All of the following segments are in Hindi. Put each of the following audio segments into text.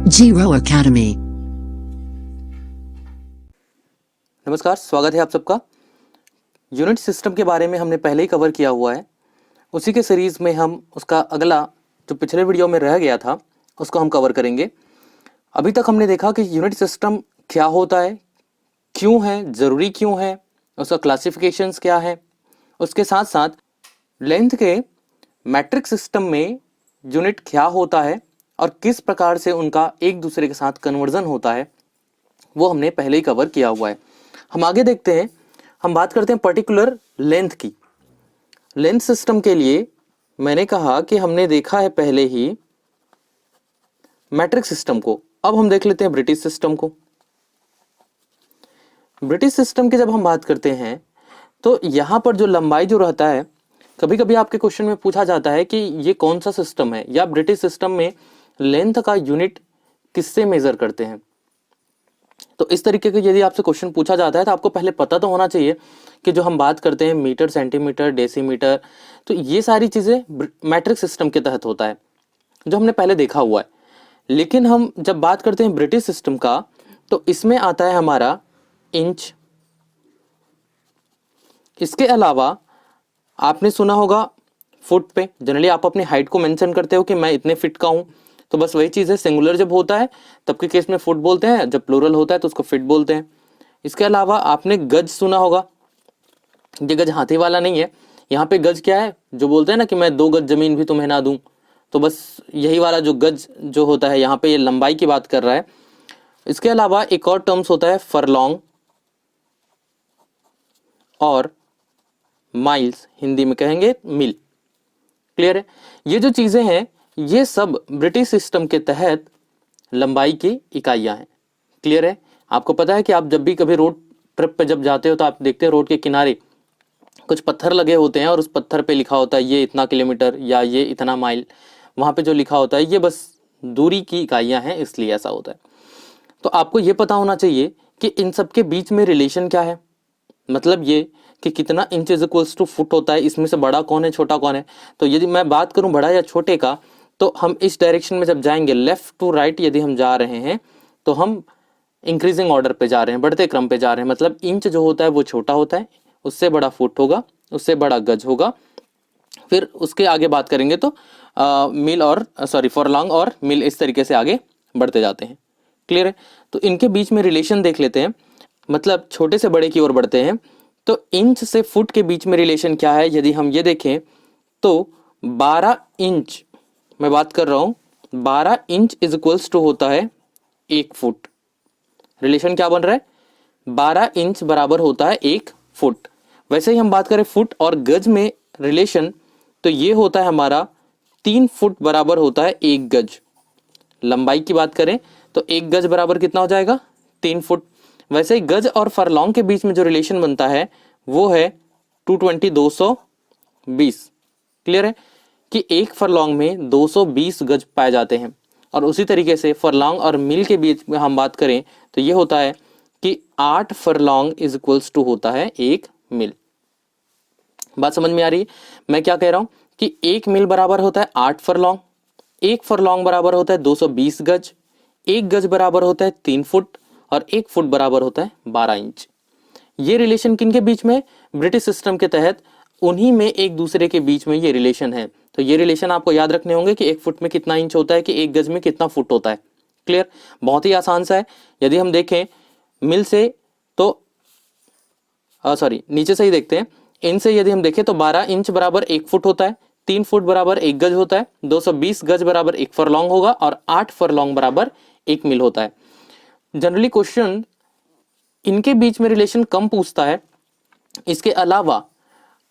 Zero Academy। नमस्कार, स्वागत है आप सबका। यूनिट सिस्टम के बारे में हमने पहले ही कवर किया हुआ है। उसी के सीरीज में हम उसका अगला जो पिछले वीडियो में रह गया था उसको हम कवर करेंगे। अभी तक हमने देखा कि यूनिट सिस्टम क्या होता है, क्यों है, ज़रूरी क्यों है, उसका क्लासिफिकेशंस क्या है। उसके साथ साथ लेंथ के मैट्रिक सिस्टम में यूनिट क्या होता है और किस प्रकार से उनका एक दूसरे के साथ कन्वर्जन होता है, वो हमने पहले ही कवर किया हुआ है। हम आगे देखते हैं, हम बात करते हैं पर्टिकुलर लेंथ की। लेंथ सिस्टम के लिए मैंने कहा कि हमने देखा है पहले ही मैट्रिक सिस्टम को। अब हम देख लेते हैं ब्रिटिश सिस्टम को। ब्रिटिश सिस्टम की जब हम बात करते हैं तो यहां पर जो लंबाई जो रहता है, कभी कभी आपके क्वेश्चन में पूछा जाता है कि ये कौन सा सिस्टम है, या ब्रिटिश सिस्टम में लेंथ का यूनिट किससे मेजर करते हैं। तो इस तरीके के यदि आपसे क्वेश्चन पूछा जाता है तो आपको पहले पता तो होना चाहिए कि जो हम बात करते हैं मीटर, सेंटीमीटर, डेसीमीटर, तो ये सारी चीजें मैट्रिक सिस्टम के तहत होता है, जो हमने पहले देखा हुआ है। लेकिन हम जब बात करते हैं ब्रिटिश सिस्टम का तो इसमें आता है हमारा इंच। इसके अलावा आपने सुना होगा फुट पे। जनरली आप अपनी हाइट को मेंशन करते हो कि मैं इतने फिट का हूं, तो बस वही चीज है। सिंगुलर जब होता है तब के केस में फुट बोलते हैं, जब प्लूरल होता है तो उसको फिट बोलते हैं। इसके अलावा आपने गज सुना होगा। ये गज हाथी वाला नहीं है। यहाँ पे गज क्या है, जो बोलते हैं ना कि मैं 2 गज जमीन भी तुम्हें ना दूं, तो बस यही वाला जो गज जो होता है, यहाँ पे ये लंबाई की बात कर रहा है। इसके अलावा एक और टर्म्स होता है फरलॉन्ग और माइल्स, हिंदी में कहेंगे मील। क्लियर है। ये जो चीजें हैं ये सब ब्रिटिश सिस्टम के तहत लंबाई की इकाइयां हैं। क्लियर है। आपको पता है कि आप जब भी कभी रोड ट्रिप पे जब जाते हो तो आप देखते हैं रोड के किनारे कुछ पत्थर लगे होते हैं और उस पत्थर पे लिखा होता है ये इतना किलोमीटर या ये इतना माइल। वहां पे जो लिखा होता है ये बस दूरी की इकाइयां हैं, इसलिए ऐसा होता है। तो आपको ये पता होना चाहिए कि इन सब के बीच में रिलेशन क्या है। मतलब ये कि कितना inch is equals to foot होता है, इसमें से बड़ा कौन है, छोटा कौन है। तो यदि मैं बात करूं बड़ा या छोटे का, तो हम इस डायरेक्शन में जब जाएंगे, लेफ्ट टू राइट यदि हम जा रहे हैं तो हम इंक्रीजिंग ऑर्डर पे जा रहे हैं, बढ़ते क्रम पे जा रहे हैं। मतलब इंच जो होता है वो छोटा होता है, उससे बड़ा फुट होगा, उससे बड़ा गज होगा। फिर उसके आगे बात करेंगे तो मील और फॉरलॉन्ग और मील, इस तरीके से आगे बढ़ते जाते हैं। क्लियर है। तो इनके बीच में रिलेशन देख लेते हैं। मतलब छोटे से बड़े की ओर बढ़ते हैं तो इंच से फुट के बीच में रिलेशन क्या है, यदि हम ये देखें तो 12 इंच, मैं बात कर रहा हूं 12 इंच इज इक्वल्स टू होता है 1 फुट। रिलेशन क्या बन रहा है, 12 इंच बराबर होता है 1 फुट। वैसे ही हम बात करें फुट और गज में रिलेशन, तो ये होता है हमारा 3 फुट बराबर होता है 1 गज। लंबाई की बात करें तो 1 गज बराबर कितना हो जाएगा, 3 फुट। वैसे ही गज और फरलॉन्ग के बीच में जो रिलेशन बनता है वो है 220, 220। क्लियर है कि एक फरलॉन्ग में 220 गज पाए जाते हैं। और उसी तरीके से फरलॉन्ग और मील के बीच में हम बात करें तो ये होता है कि 8 फरलॉन्ग इज इक्वल्स टू होता है 1 मील। बात समझ में आ रही है मैं क्या कह रहा हूं, कि 1 मील बराबर होता है 8 फरलॉन्ग, 1 फरलॉन्ग बराबर होता है 220 गज, 1 गज बराबर होता है 3 फुट और 1 फुट बराबर होता है 12 इंच। ये रिलेशन किनके बीच में, ब्रिटिश सिस्टम के तहत उन्हीं में एक दूसरे के बीच में ये रिलेशन है। तो ये रिलेशन आपको याद रखने होंगे कि 1 फुट में कितना इंच होता है, कि 1 गज में कितना फुट होता है। क्लियर। बहुत ही आसान सा है। यदि हम देखें मिल से तो नीचे से ही देखते हैं। इन से यदि हम देखें तो 12 इंच बराबर 1 फुट होता है, 3 फुट बराबर 1 गज होता है, 220 गज बराबर 1 फरलॉन्ग होगा और 8 फरलॉन्ग बराबर 1 मील होता है। जनरली क्वेश्चन इनके बीच में रिलेशन कम पूछता है। इसके अलावा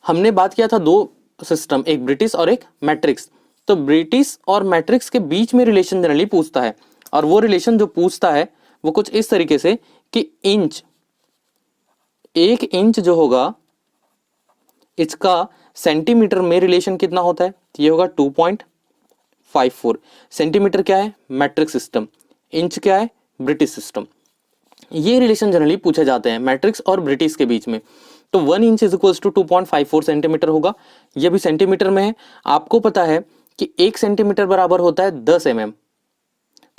हमने बात किया था 2 सिस्टम, एक ब्रिटिश और एक मैट्रिक्स। तो ब्रिटिश और मैट्रिक्स के बीच में रिलेशन जनरली पूछता है, और वो रिलेशन जो पूछता है वो कुछ इस तरीके से कि इंच, 1 इंच जो होगा इसका सेंटीमीटर में रिलेशन कितना होता है, ये होगा 2.54। सेंटीमीटर क्या है, मैट्रिक सिस्टम, इंच क्या है, ब्रिटिश सिस्टम। ये रिलेशन जनरली पूछे जाते हैं मैट्रिक्स और ब्रिटिश के बीच में। तो 1 inch is equals to 2.54 centimetre होगा। ये भी सेंटीमीटर में है। आपको पता है कि 1 सेंटीमीटर बराबर होता है 10 mm।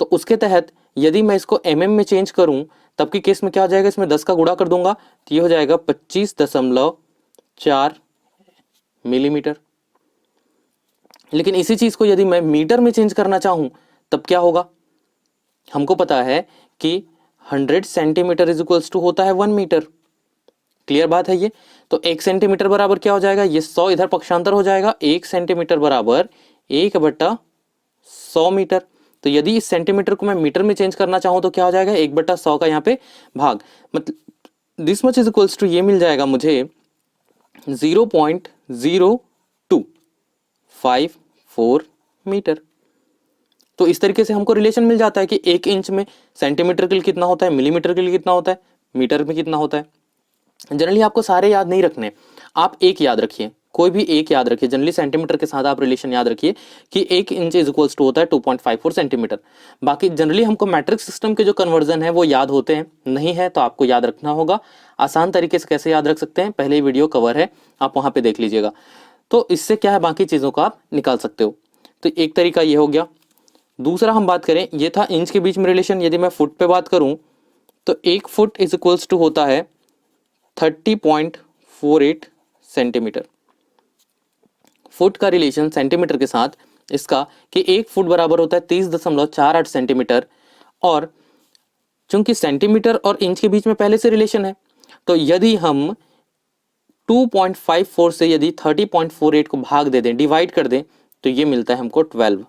तो उसके तहत यदि मैं इसको mm में चेंज करूं तब की केस में क्या हो जाएगा, इसमें 10 का गुणा कर दूंगा तो ये हो जाएगा 25.4 मिलीमीटर। लेकिन इसी चीज को यदि मैं मीटर में चेंज करना चाहूं तब क्या होगा, हमको पता है कि 100 सेंटीमीटर इज इक्वल्स टू होता है 1 मीटर। क्लियर बात है ये। तो 1 सेंटीमीटर बराबर क्या हो जाएगा, ये 100 इधर पक्षांतर हो जाएगा, 1 सेंटीमीटर बराबर 1/100 मीटर। तो यदि इस सेंटीमीटर को मैं मीटर में चेंज करना चाहूं तो क्या हो जाएगा, 1/100 का यहाँ पे भाग, मतलब this much is equals to ये मिल जाएगा मुझे 0.0254 मीटर। तो इस तरीके से हमको रिलेशन मिल जाता है कि 1 इंच में सेंटीमीटर के लिए कितना होता है, मिलीमीटर के लिए कितना होता है, मीटर में कितना होता है। जनरली आपको सारे याद नहीं रखने, आप एक याद रखिए, कोई भी एक याद रखिए। जनरली सेंटीमीटर के साथ आप रिलेशन याद रखिए कि 1 इंच इज इक्वल्स टू होता है 2.54 सेंटीमीटर। बाकी जनरली हमको मैट्रिक सिस्टम के जो कन्वर्जन है वो याद होते हैं, नहीं है तो आपको याद रखना होगा। आसान तरीके से कैसे याद रख सकते हैं, पहले ही वीडियो कवर है, आप वहां पे देख लीजिएगा। तो इससे क्या है, बाकी चीजों को आप निकाल सकते हो। तो एक तरीका ये हो गया। दूसरा हम बात करें, ये था इंच के बीच में रिलेशन। यदि मैं फुट पे बात करूं तो 1 फुट इज इक्वल्स टू होता है 30.48 सेंटीमीटर। फुट का रिलेशन सेंटीमीटर के साथ इसका कि 1 फुट बराबर होता है 30.48 सेंटीमीटर। और चूंकि सेंटीमीटर और इंच के बीच में पहले से रिलेशन है, तो यदि हम 2.54 से यदि 30.48 को भाग दे दें, डिवाइड कर दें, तो ये मिलता है हमको 12।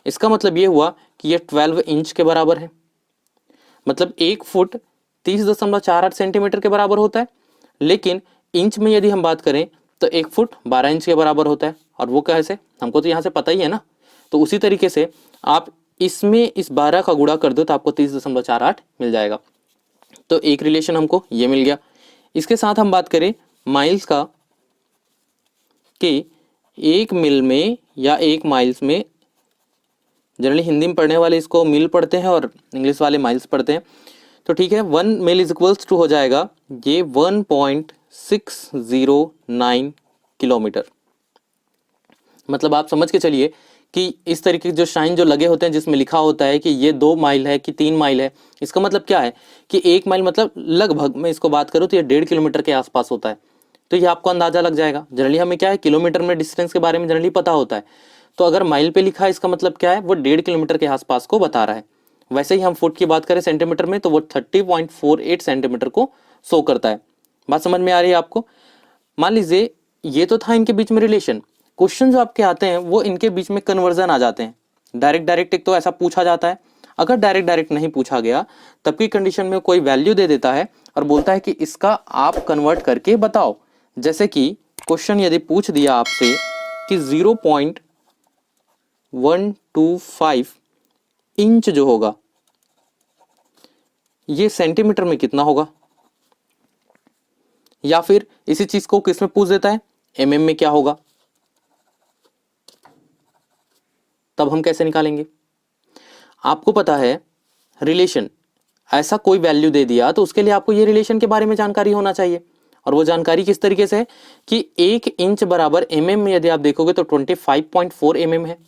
इसका मतलब ये हुआ कि ये 12 इंच के बराबर है। मतलब 1 फुट 30.48 सेंटीमीटर के बराबर होता है, लेकिन इंच में यदि हम बात करें तो 1 फुट 12 इंच के बराबर होता है। और वो कैसे, हमको तो यहाँ से पता ही है ना। तो उसी तरीके से आप इसमें इस 12 का गुणा कर दो तो आपको 30.48 मिल जाएगा। तो एक रिलेशन हमको ये मिल गया। इसके साथ हम बात करें माइल्स का, कि 1 मील में या 1 माइल्स में, जनरली हिंदी में पढ़ने वाले इसको मील पढ़ते हैं और इंग्लिश वाले माइल्स पढ़ते हैं। तो ठीक है, 1 मील इज इक्वल्स टू हो जाएगा ये 1.609 किलोमीटर। मतलब आप समझ के चलिए कि इस तरीके के जो साइन जो लगे होते हैं जिसमें लिखा होता है कि ये 2 माइल है कि 3 माइल है, इसका मतलब क्या है कि 1 माइल मतलब लगभग मैं इसको बात करूँ तो ये 1.5 किलोमीटर के आसपास होता है। तो ये आपको अंदाजा लग जाएगा। जनरली हमें क्या है, किलोमीटर में डिस्टेंस के बारे में जनरली पता होता है। तो अगर माइल पे लिखा है इसका मतलब क्या है, वो 1.5 किलोमीटर के आसपास को बता रहा है। वैसे ही हम फुट की बात करें सेंटीमीटर में तो वो 30.48 सेंटीमीटर को शो करता है। बात समझ में आ रही है आपको। मान लीजिए ये तो था इनके बीच में रिलेशन। क्वेश्चन जो आपके आते हैं वो इनके बीच में कन्वर्जन आ जाते हैं। डायरेक्ट एक तो ऐसा पूछा जाता है। अगर डायरेक्ट नहीं पूछा गया तब की कंडीशन में कोई वैल्यू दे देता है और बोलता है कि इसका आप कन्वर्ट करके बताओ। जैसे कि क्वेश्चन यदि पूछ दिया आपसे कि 0.125 इंच जो होगा ये सेंटीमीटर में कितना होगा, या फिर इसी चीज को किसमें पूछ देता है, एमएम में क्या होगा, तब हम कैसे निकालेंगे। आपको पता है रिलेशन, ऐसा कोई वैल्यू दे दिया तो उसके लिए आपको ये रिलेशन के बारे में जानकारी होना चाहिए। और वो जानकारी किस तरीके से है कि 1 इंच बराबर एमएम में यदि आप देखोगे तो 25.4 एमएम है।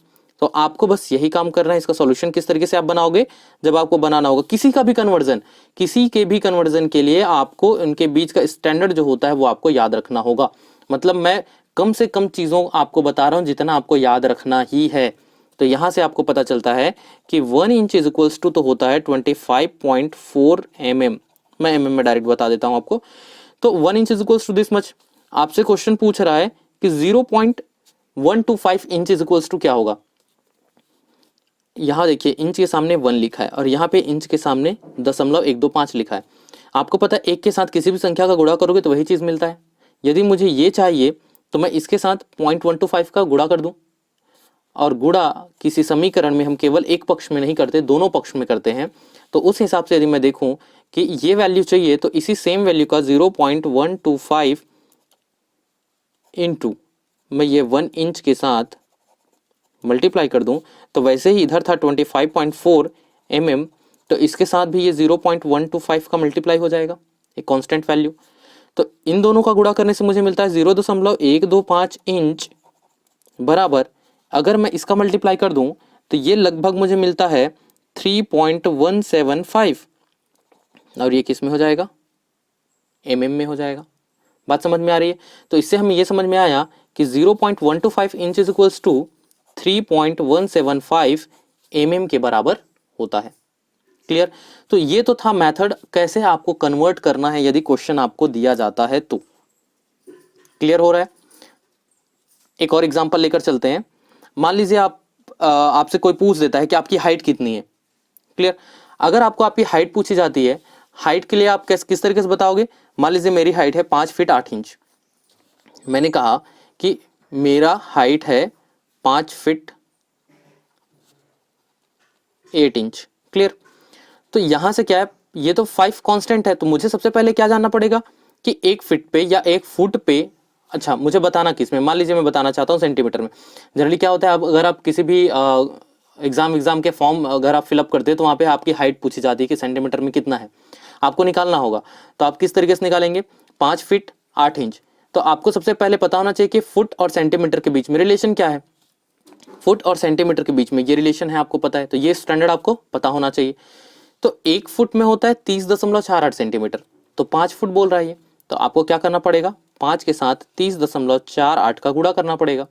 तो आपको बस यही काम करना है। इसका सॉल्यूशन किस तरीके से आप बनाओगे, जब आपको बनाना होगा किसी का भी कन्वर्जन, किसी के भी कन्वर्जन के लिए आपको उनके बीच का स्टैंडर्ड जो होता है वो आपको याद रखना होगा। मतलब मैं कम से कम चीजों आपको बता रहा हूं जितना आपको याद रखना ही है। तो यहां से आपको पता चलता है कि 1 इंच इज इक्वल्स टू तो होता है 25.4 mm। मैं mm में डायरेक्ट बता देता हूं आपको। तो 1 inch is equals to this much. आपसे क्वेश्चन पूछ रहा है कि 0.125 इंच इज इक्वल्स टू क्या होगा। यहां देखिए इंच के सामने 1 लिखा है और यहाँ पे इंच के सामने 0.125 लिखा है। आपको पता है एक के साथ किसी भी संख्या का गुणा करोगे तो वही चीज मिलता है। यदि मुझे ये चाहिए तो मैं इसके साथ 0.125 का गुणा कर दूं। और गुणा किसी समीकरण में हम केवल एक पक्ष में नहीं करते, दोनों पक्ष में करते हैं। तो उस हिसाब से यदि मैं देखूं कि ये वैल्यू चाहिए तो इसी सेम वैल्यू का 0.125 इंटू मैं ये 1 इंच के साथ मल्टीप्लाई कर दूं तो वैसे ही इधर था 25.4 mm, तो इसके साथ भी ये 0.125 का मल्टीप्लाई हो जाएगा, एक कांस्टेंट वैल्यू। तो इन दोनों का गुणा करने से मुझे मिलता है 0.125 इंच बराबर, अगर मैं इसका मल्टीप्लाई कर दूं तो ये लगभग मुझे मिलता है 3.175 और ये किस में हो जाएगा, mm में हो जाएगा। बात समझ में आ रही है? तो इससे हमें ये समझ में आया कि 0.125 inch is equals to 3.175 mm के बराबर होता है। क्लियर? तो ये तो था मेथड कैसे आपको कन्वर्ट करना है यदि क्वेश्चन आपको दिया जाता है तो। क्लियर हो रहा है? एक और एग्जांपल लेकर चलते हैं। मान लीजिए आपसे कोई पूछ देता है कि आपकी हाइट कितनी है। क्लियर? अगर आपको आपकी हाइट पूछी जाती है, हाइट के लिए आप किस तरीके से बताओगे? मान लीजिए मेरी हाइट है 5 फीट 8 इंच। मैंने कहा कि मेरा हाइट है 5 फीट 8 इंच। क्लियर? तो यहां से क्या है, ये तो 5 कांस्टेंट है, तो मुझे सबसे पहले क्या जानना पड़ेगा कि 1 फीट पे या 1 फुट पे, अच्छा मुझे बताना किस में, मान लीजिए मैं बताना चाहता हूँ सेंटीमीटर में। जनरली क्या होता है, अगर आप किसी भी एग्जाम के फॉर्म अगर आप फिलअप करते हैं तो वहाँ पे आपकी हाइट पूछी जाती है कि सेंटीमीटर में कितना है, आपको निकालना होगा। तो आप किस तरीके से निकालेंगे? 5 फीट 8 इंच। तो आपको सबसे पहले पता होना चाहिए कि फुट और सेंटीमीटर के बीच में रिलेशन क्या है। फुट और सेंटीमीटर के बीच में ये रिलेशन है, आपको पता है, तो ये स्टैंडर्ड आपको पता होना चाहिए। तो 1 फुट में होता है 30.48 सेंटीमीटर, तो 5 फुट बोल रहा है ये। तो आपको क्या करना पड़ेगा? 5 के साथ 30.48 का गुणा करना पड़ेगा।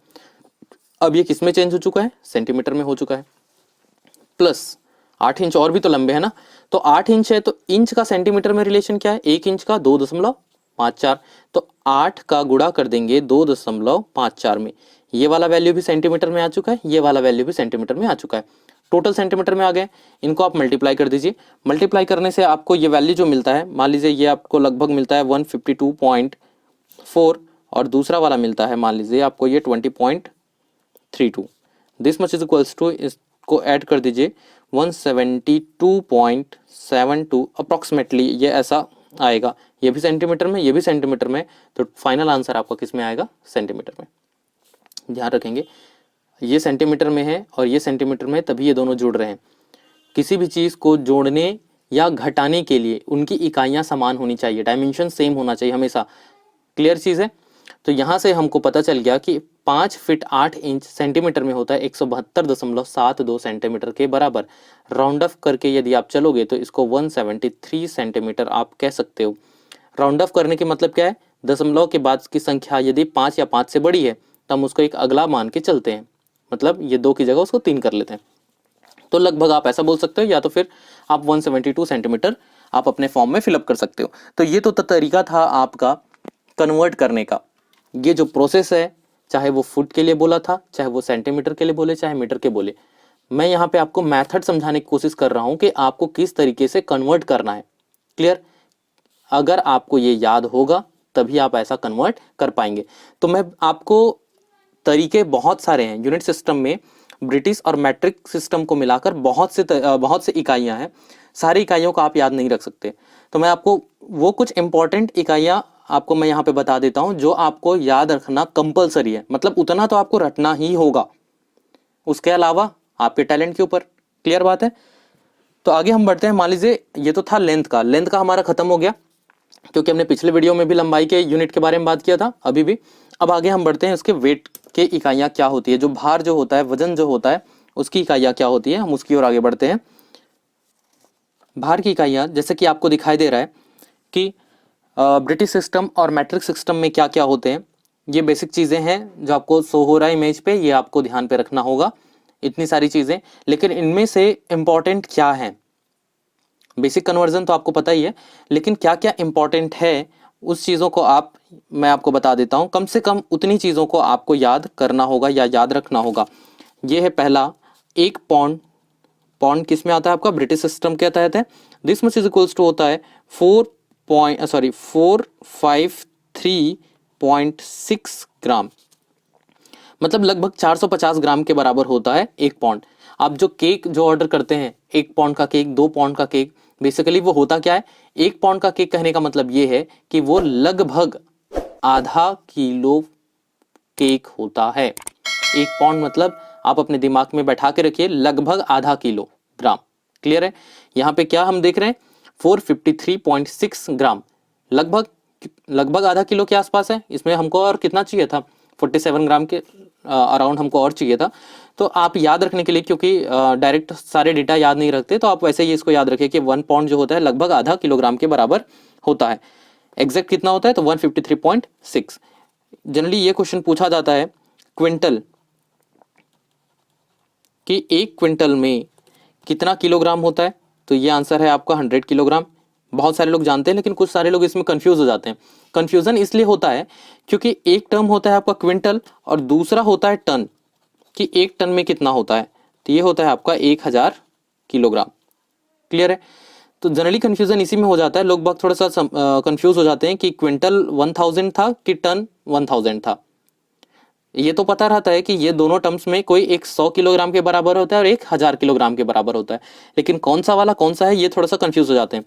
अब ये किस में चेंज हो चुका है? सेंटीमीटर में हो चुका है। प्लस 8 इंच और भी तो लंबे है ना, तो 8 इंच है, तो इंच का सेंटीमीटर में रिलेशन क्या है? 1 इंच का 2.54। तो 8 का गुणा कर देंगे 2.54 में, ये वाला वैल्यू भी सेंटीमीटर में आ चुका है, ये वाला वैल्यू भी सेंटीमीटर में आ चुका है, टोटल सेंटीमीटर में आ गए। इनको आप मल्टीप्लाई कर दीजिए। मल्टीप्लाई करने से आपको ये वैल्यू जो मिलता है, मान लीजिए ये आपको लगभग मिलता है 152.4 और दूसरा वाला मिलता है मान लीजिए आपको ये 20.32। This much is equals to, इसको ऐड कर दीजिए 172.72 अप्रॉक्सीमेटली, ये ऐसा आएगा। ये भी सेंटीमीटर में, ये भी सेंटीमीटर में, तो फाइनल आंसर आपका किस में आएगा? सेंटीमीटर में। ध्यान रखेंगे ये सेंटीमीटर में है और ये सेंटीमीटर में, तभी ये दोनों जुड़ रहे हैं। किसी भी चीज को जोड़ने या घटाने के लिए उनकी इकाइयां समान होनी चाहिए, डायमेंशन सेम होना चाहिए हमेशा। क्लियर चीज है? तो यहां से हमको पता चल गया कि 5 फीट 8 इंच सेंटीमीटर में होता है 172.72 सेंटीमीटर के बराबर। राउंड ऑफ करके यदि आप चलोगे तो इसको 173 सेंटीमीटर आप कह सकते हो। राउंड ऑफ करने के मतलब क्या है? दशमलव के बाद की संख्या यदि 5 या 5 से बड़ी है तो हम उसको एक अगला मान के चलते हैं, मतलब ये 2 की जगह उसको 3 कर लेते हैं। तो लगभग आप ऐसा बोल सकते हो, या तो फिर आप 172 सेंटीमीटर आप अपने फॉर्म में फिलअप कर सकते हो। तो ये तो तरीका था आपका कन्वर्ट करने का। ये जो प्रोसेस है, चाहे वो फुट के लिए बोला था, चाहे वो सेंटीमीटर के लिए बोले, चाहे मीटर के बोले, मैं यहाँ पे आपको मेथड समझाने की कोशिश कर रहा हूँ कि आपको किस तरीके से कन्वर्ट करना है। क्लियर? अगर आपको ये याद होगा तभी आप ऐसा कन्वर्ट कर पाएंगे। तो मैं आपको तरीके बहुत सारे हैं यूनिट सिस्टम में, ब्रिटिश और मैट्रिक सिस्टम को मिलाकर बहुत से इकाइयां हैं। सारी इकाइयों को आप याद नहीं रख सकते, तो मैं आपको वो कुछ इंपॉर्टेंट इकाइयां आपको मैं यहाँ पे बता देता हूं जो आपको याद रखना कंपलसरी है, मतलब उतना तो आपको रटना ही होगा, उसके अलावा आपके टैलेंट के ऊपर। क्लियर बात है? तो आगे हम बढ़ते हैं। मान लीजिए ये तो था लेंथ का हमारा खत्म हो गया, क्योंकि हमने पिछले वीडियो में भी लंबाई के यूनिट के बारे में बात किया था, अभी भी। अब आगे हम बढ़ते हैं, उसके वेट के इकाइयां क्या होती है, जो भार जो होता है, वजन जो होता है, उसकी इकाइयां क्या होती है, हम उसकी ओर आगे बढ़ते हैं। भार की इकाइयां जैसे कि आपको दिखाई दे रहा है कि ब्रिटिश सिस्टम और मैट्रिक सिस्टम में क्या क्या होते हैं। ये बेसिक चीजें हैं जो आपको शो हो रहा है इमेज पे, ये आपको ध्यान पे रखना होगा, इतनी सारी चीजें। लेकिन इनमें से इंपॉर्टेंट क्या है, बेसिक कन्वर्जन तो आपको पता ही है, लेकिन क्या क्या इंपॉर्टेंट है उस चीज़ों को मैं आपको बता देता हूं। कम से कम उतनी चीज़ों को आपको याद करना होगा या याद रखना होगा। ये है पहला, 1 पाउंड। पाउंड किस में आता है आपका? ब्रिटिश सिस्टम के तहत है। This much is equals to होता है 453.6 ग्राम, मतलब लगभग 450 ग्राम के बराबर होता है 1 पाउंड। आप जो केक जो ऑर्डर करते हैं, 1 पाउंड का केक, 2 पाउंड का केक, बेसिकली वो होता क्या है? 1 पाउंड का केक कहने का मतलब ये है कि वो लगभग आधा किलो केक होता है। 1 पाउंड मतलब आप अपने दिमाग में बैठा के रखिए, लगभग आधा किलो ग्राम। क्लियर है? यहाँ पे क्या हम देख रहे हैं? 453.6 ग्राम, लगभग आधा किलो के आसपास है। इसमें हमको और कितना चाहिए था? 47 ग्राम के अराउंड हमको और चाहिए था। तो आप याद रखने के लिए, क्योंकि डायरेक्ट सारे डेटा याद नहीं रखते, तो आप वैसे ही इसको याद रखें कि 1 पाउंड जो होता है लगभग आधा किलोग्राम के बराबर होता है। एग्जैक्ट कितना होता है, तो 153.6। जनरली ये क्वेश्चन पूछा जाता है क्विंटल, कि 1 क्विंटल में कितना किलोग्राम होता है, तो ये आंसर है आपका 100 किलोग्राम। बहुत सारे लोग जानते हैं, लेकिन कुछ सारे लोग इसमें कंफ्यूज हो जाते हैं। कंफ्यूजन इसलिए होता है क्योंकि एक टर्म होता है आपका क्विंटल और दूसरा होता है टन, कि 1 टन में कितना होता है, तो ये होता है आपका 1000 किलोग्राम। क्लियर है? तो जनरली कंफ्यूजन इसी में हो जाता है, लोग बहुत थोड़ा सा कंफ्यूज हो जाते हैं कि क्विंटल 1000 था कि टन 1000 था। ये तो पता रहता है कि ये दोनों टर्म्स में कोई एक 100 किलोग्राम के बराबर होता है और एक 1000 किलोग्राम के बराबर होता है, लेकिन कौन सा वाला कौन सा है ये थोड़ा सा कंफ्यूज हो जाते हैं।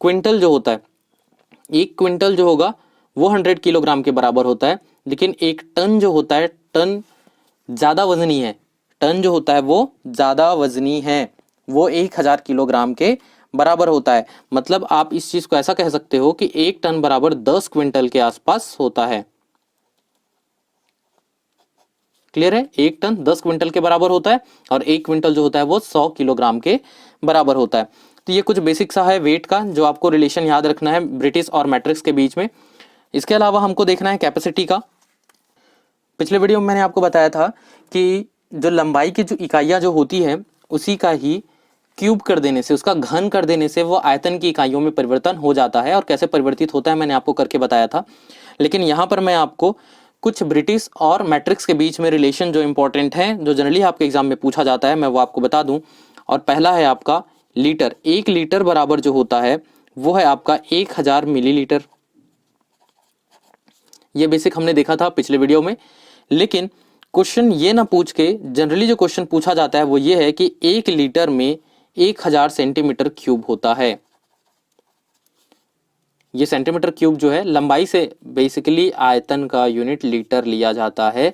क्विंटल जो होता है, 1 क्विंटल जो होगा वो 100 किलोग्राम के बराबर होता है, लेकिन एक टन जो होता है, टन ज्यादा वजनी है, टन जो होता है वो ज्यादा वजनी है, वो 1000 किलोग्राम के बराबर होता है। मतलब आप इस चीज को ऐसा कह सकते हो कि 1 टन बराबर 10 क्विंटल के आसपास होता है। क्लियर है? 1 टन 10 क्विंटल के बराबर होता है और 1 क्विंटल जो होता है वो 100 किलोग्राम के बराबर होता है। तो ये कुछ बेसिक सा है वेट का, जो आपको रिलेशन याद रखना है ब्रिटिश और मैट्रिक्स के बीच में। इसके अलावा हमको देखना है कैपेसिटी का। पिछले वीडियो में मैंने आपको बताया था कि जो लंबाई की जो इकाइयां जो होती है, उसी का ही क्यूब कर देने से, उसका घन कर देने से वो आयतन की इकाइयों में परिवर्तन हो जाता है। और कैसे परिवर्तित होता है मैंने आपको करके बताया था। लेकिन यहाँ पर मैं आपको कुछ ब्रिटिश और मैट्रिक्स के बीच में रिलेशन जो इंपॉर्टेंट है, जो जनरली आपके एग्जाम में पूछा जाता है, मैं वो आपको बता दूं। और पहला है आपका लीटर। 1 लीटर बराबर जो होता है वो है आपका 1000 मिलीलीटर। ये बेसिक हमने देखा था पिछले वीडियो में। लेकिन क्वेश्चन ये ना पूछ के, जनरली जो क्वेश्चन पूछा जाता है वो ये है कि 1 लीटर में 1000 सेंटीमीटर क्यूब होता है। ये सेंटीमीटर क्यूब जो है लंबाई से, बेसिकली आयतन का यूनिट लीटर लिया जाता है।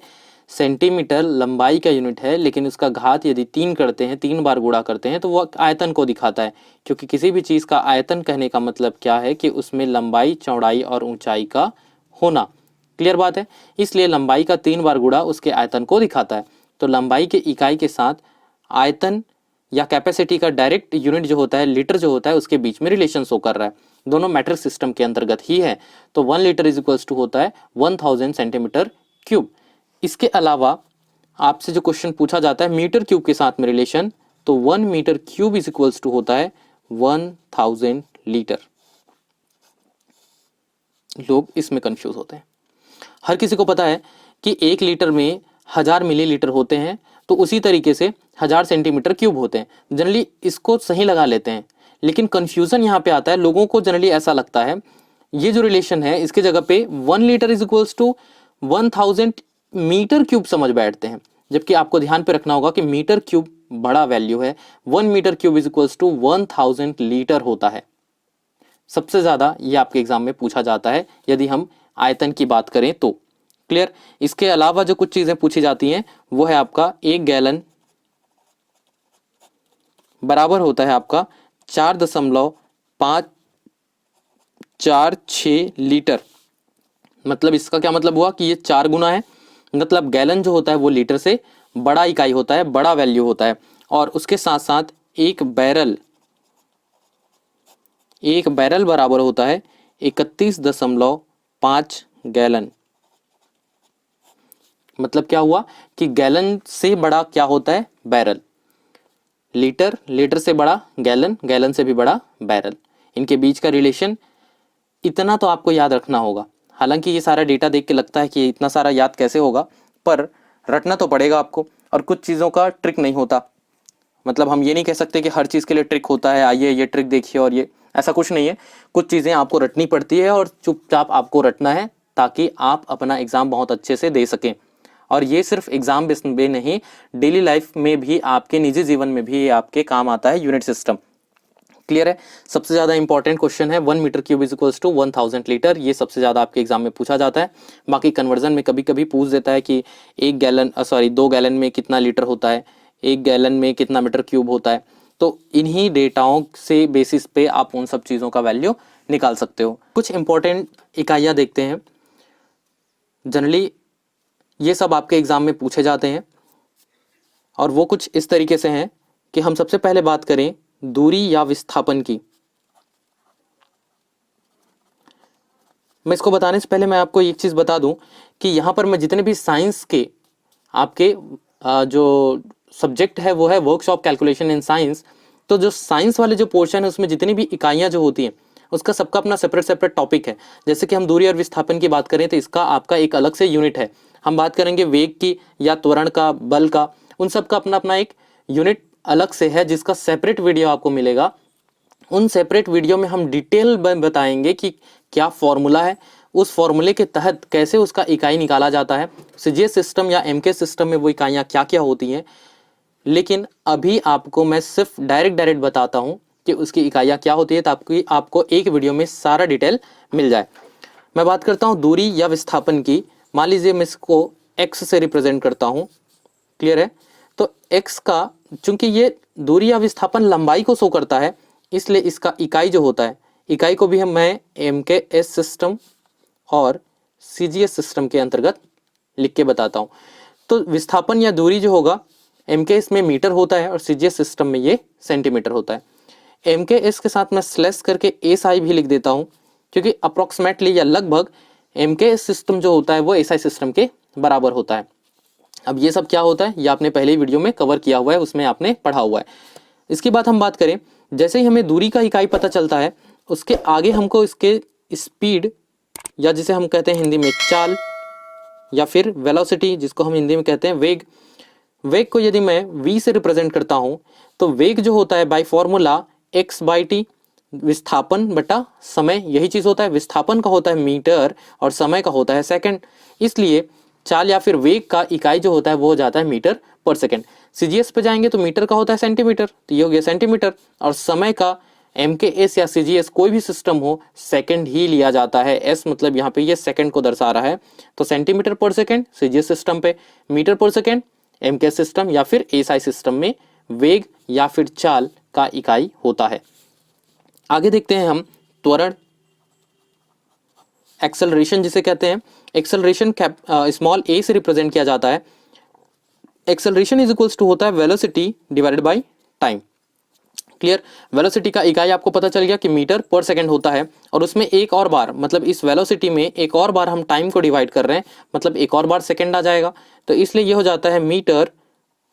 सेंटीमीटर लंबाई का यूनिट है, लेकिन उसका घात यदि 3 करते हैं, 3 बार गुणा करते हैं, तो वो आयतन को दिखाता है। क्योंकि किसी भी चीज का आयतन कहने का मतलब क्या है कि उसमें लंबाई, चौड़ाई और ऊंचाई का होना। क्लियर बात है? इसलिए लंबाई का 3 बार गुणा उसके आयतन को दिखाता है। तो लंबाई के इकाई के साथ आयतन या कैपेसिटी का डायरेक्ट यूनिट जो होता है, लीटर जो होता है, उसके बीच में रिलेशन शो कर रहा है। दोनों मैट्रिक्स सिस्टम के अंतर्गत ही है। तो 1 लीटर इज इक्वल्स टू होता है 1000 सेंटीमीटर क्यूब। इसके अलावा आपसे जो क्वेश्चन पूछा जाता है मीटर क्यूब के साथ में रिलेशन, तो 1 metre cube is equals to होता है 1000 लीटर। लोग इसमें कंफ्यूज होते हैं। हर किसी को पता है कि 1 लीटर में 1000 मिलीलीटर होते हैं, तो उसी तरीके से 1000 सेंटीमीटर क्यूब होते हैं। जनरली इसको सही लगा लेते हैं, लेकिन कंफ्यूजन यहाँ पे आता है। लोगों को जनरली ऐसा लगता है ये जो रिलेशन है इसके जगह पे 1 litre is equals to 1000 metre cube समझ बैठते हैं। जबकि आपको ध्यान पे रखना होगा कि मीटर क्यूब बड़ा वैल्यू है। 1 metre cube is equals to 1000 litre होता है। सबसे ज्यादा ये आपके एग्जाम में पूछा जाता है यदि हम आयतन की बात करें तो। क्लियर? इसके अलावा जो कुछ चीजें पूछी जाती हैं वो है आपका 1 गैलन बराबर होता है आपका 4.546 लीटर। मतलब इसका क्या मतलब हुआ कि ये 4 गुना है। मतलब गैलन जो होता है वो लीटर से बड़ा इकाई होता है, बड़ा वैल्यू होता है। और उसके साथ साथ एक बैरल बराबर होता है 31.5 गैलन। मतलब क्या हुआ कि गैलन से बड़ा क्या होता है? बैरल। लीटर से बड़ा गैलन, गैलन से भी बड़ा बैरल। इनके बीच का रिलेशन इतना तो आपको याद रखना होगा। हालांकि ये सारा डेटा देख के लगता है कि इतना सारा याद कैसे होगा, पर रटना तो पड़ेगा आपको। और कुछ चीज़ों का ट्रिक नहीं होता। मतलब हम ये नहीं कह सकते कि हर चीज़ के लिए ट्रिक होता है, आइए ये ट्रिक देखिए, और ये ऐसा कुछ नहीं है। कुछ चीज़ें आपको रटनी पड़ती है और चुपचाप आपको रटना है, ताकि आप अपना एग्ज़ाम बहुत अच्छे से दे सकें। और ये सिर्फ एग्जाम बेस में नहीं, डेली लाइफ में भी, आपके निजी जीवन में भी ये आपके काम आता है यूनिट सिस्टम। क्लियर है? सबसे ज्यादा इंपॉर्टेंट क्वेश्चन है 1 metre cube is equals to 1000 litre. ये सबसे ज्यादा आपके एग्जाम में पूछा जाता है। बाकी कन्वर्जन में कभी कभी पूछ देता है कि 2 गैलन में कितना लीटर होता है, 1 गैलन में कितना मीटर क्यूब होता है। तो इन्हीं डेटाओं से बेसिस पे आप उन सब चीजों का वैल्यू निकाल सकते हो। कुछ इंपॉर्टेंट इकाइयां देखते हैं। जनरली ये सब आपके एग्जाम में पूछे जाते हैं और वो कुछ इस तरीके से हैं कि हम सबसे पहले बात करें दूरी या विस्थापन की। मैं इसको बताने से पहले मैं आपको एक चीज बता दूं कि यहाँ पर मैं जितने भी साइंस के आपके जो सब्जेक्ट है वो है वर्कशॉप कैलकुलेशन इन साइंस। तो जो साइंस वाले जो पोर्शन है उसमें जितनी भी इकाइयां जो होती हैं उसका सबका अपना सेपरेट सेपरेट टॉपिक है। जैसे कि हम दूरी और विस्थापन की बात करें तो इसका आपका एक अलग से यूनिट है। हम बात करेंगे वेग की या त्वरण का, बल का, उन सब का अपना अपना एक यूनिट अलग से है जिसका सेपरेट वीडियो आपको मिलेगा। उन सेपरेट वीडियो में हम डिटेल में बताएंगे कि क्या फॉर्मूला है, उस फॉर्मूले के तहत कैसे उसका इकाई निकाला जाता है, सीजीएस सिस्टम या एमके सिस्टम में वो इकाइयाँ क्या क्या होती हैं। लेकिन अभी आपको मैं सिर्फ डायरेक्ट बताता हूँ कि उसकी इकाइयाँ क्या होती है ताकि आपको एक वीडियो में सारा डिटेल मिल जाए। मैं बात करता हूँ दूरी या विस्थापन की। मान लीजिए मैं इसको एक्स से रिप्रेजेंट करता हूँ, क्लियर है। तो एक्स का, चूंकि ये दूरी या विस्थापन लंबाई को शो करता है, इसलिए इसका इकाई जो होता है, इकाई को भी मैं एमकेएस सिस्टम और सीजीएस सिस्टम के अंतर्गत लिख के बताता हूँ। तो विस्थापन या दूरी जो होगा एमकेएस में मीटर होता है और सीजीएस सिस्टम में ये सेंटीमीटर होता है। एमकेएस के साथ मैं स्लैश करके एसआई भी लिख देता हूँ क्योंकि अप्रोक्सीमेटली या लगभग एमकेएस सिस्टम जो होता है वो एसआई सिस्टम के बराबर होता है। अब ये सब क्या होता है ये आपने पहले ही वीडियो में कवर किया हुआ है, उसमें आपने पढ़ा हुआ है। इसके बाद हम बात करें, जैसे ही हमें दूरी का इकाई पता चलता है उसके आगे हमको इसके स्पीड या जिसे हम कहते हैं हिंदी में चाल या फिर वेलोसिटी, जिसको हम हिंदी में कहते हैं वेग, वेग को यदि मैं v से रिप्रेजेंट करता हूं तो वेग जो होता है बाय फॉर्मूला x/t, विस्थापन बटा समय, यही चीज होता है। विस्थापन का होता है मीटर और समय का होता है सेकंड, इसलिए चाल या फिर वेग का इकाई जो होता है वो हो जाता है मीटर पर सेकंड। सीजीएस पे जाएंगे तो मीटर का होता है सेंटीमीटर, तो ये हो गया सेंटीमीटर, और समय का एमकेएस या सीजीएस कोई भी सिस्टम हो सेकंड ही लिया जाता है। एस मतलब यहाँ पे ये सेकंड को दर्शा रहा है, तो सेंटीमीटर पर सेकंड सीजीएस सिस्टम पे, मीटर पर सेकंड एमकेएस सिस्टम या फिर एसआई सिस्टम में वेग या फिर चाल का इकाई होता है। आगे देखते हैं हम त्वरण, एक्सेलरेशन जिसे कहते हैं। एक्सेलरेशन स्मॉल ए से रिप्रेजेंट किया जाता है। एक्सेलरेशन इज इक्वल्स टू होता है velocity divided by time, clear. Velocity का इकाई आपको पता चल गया कि मीटर पर सेकंड होता है, और उसमें एक और बार मतलब इस वेलोसिटी में एक और बार हम टाइम को डिवाइड कर रहे हैं, मतलब एक और बार सेकंड आ जाएगा, तो इसलिए ये हो जाता है मीटर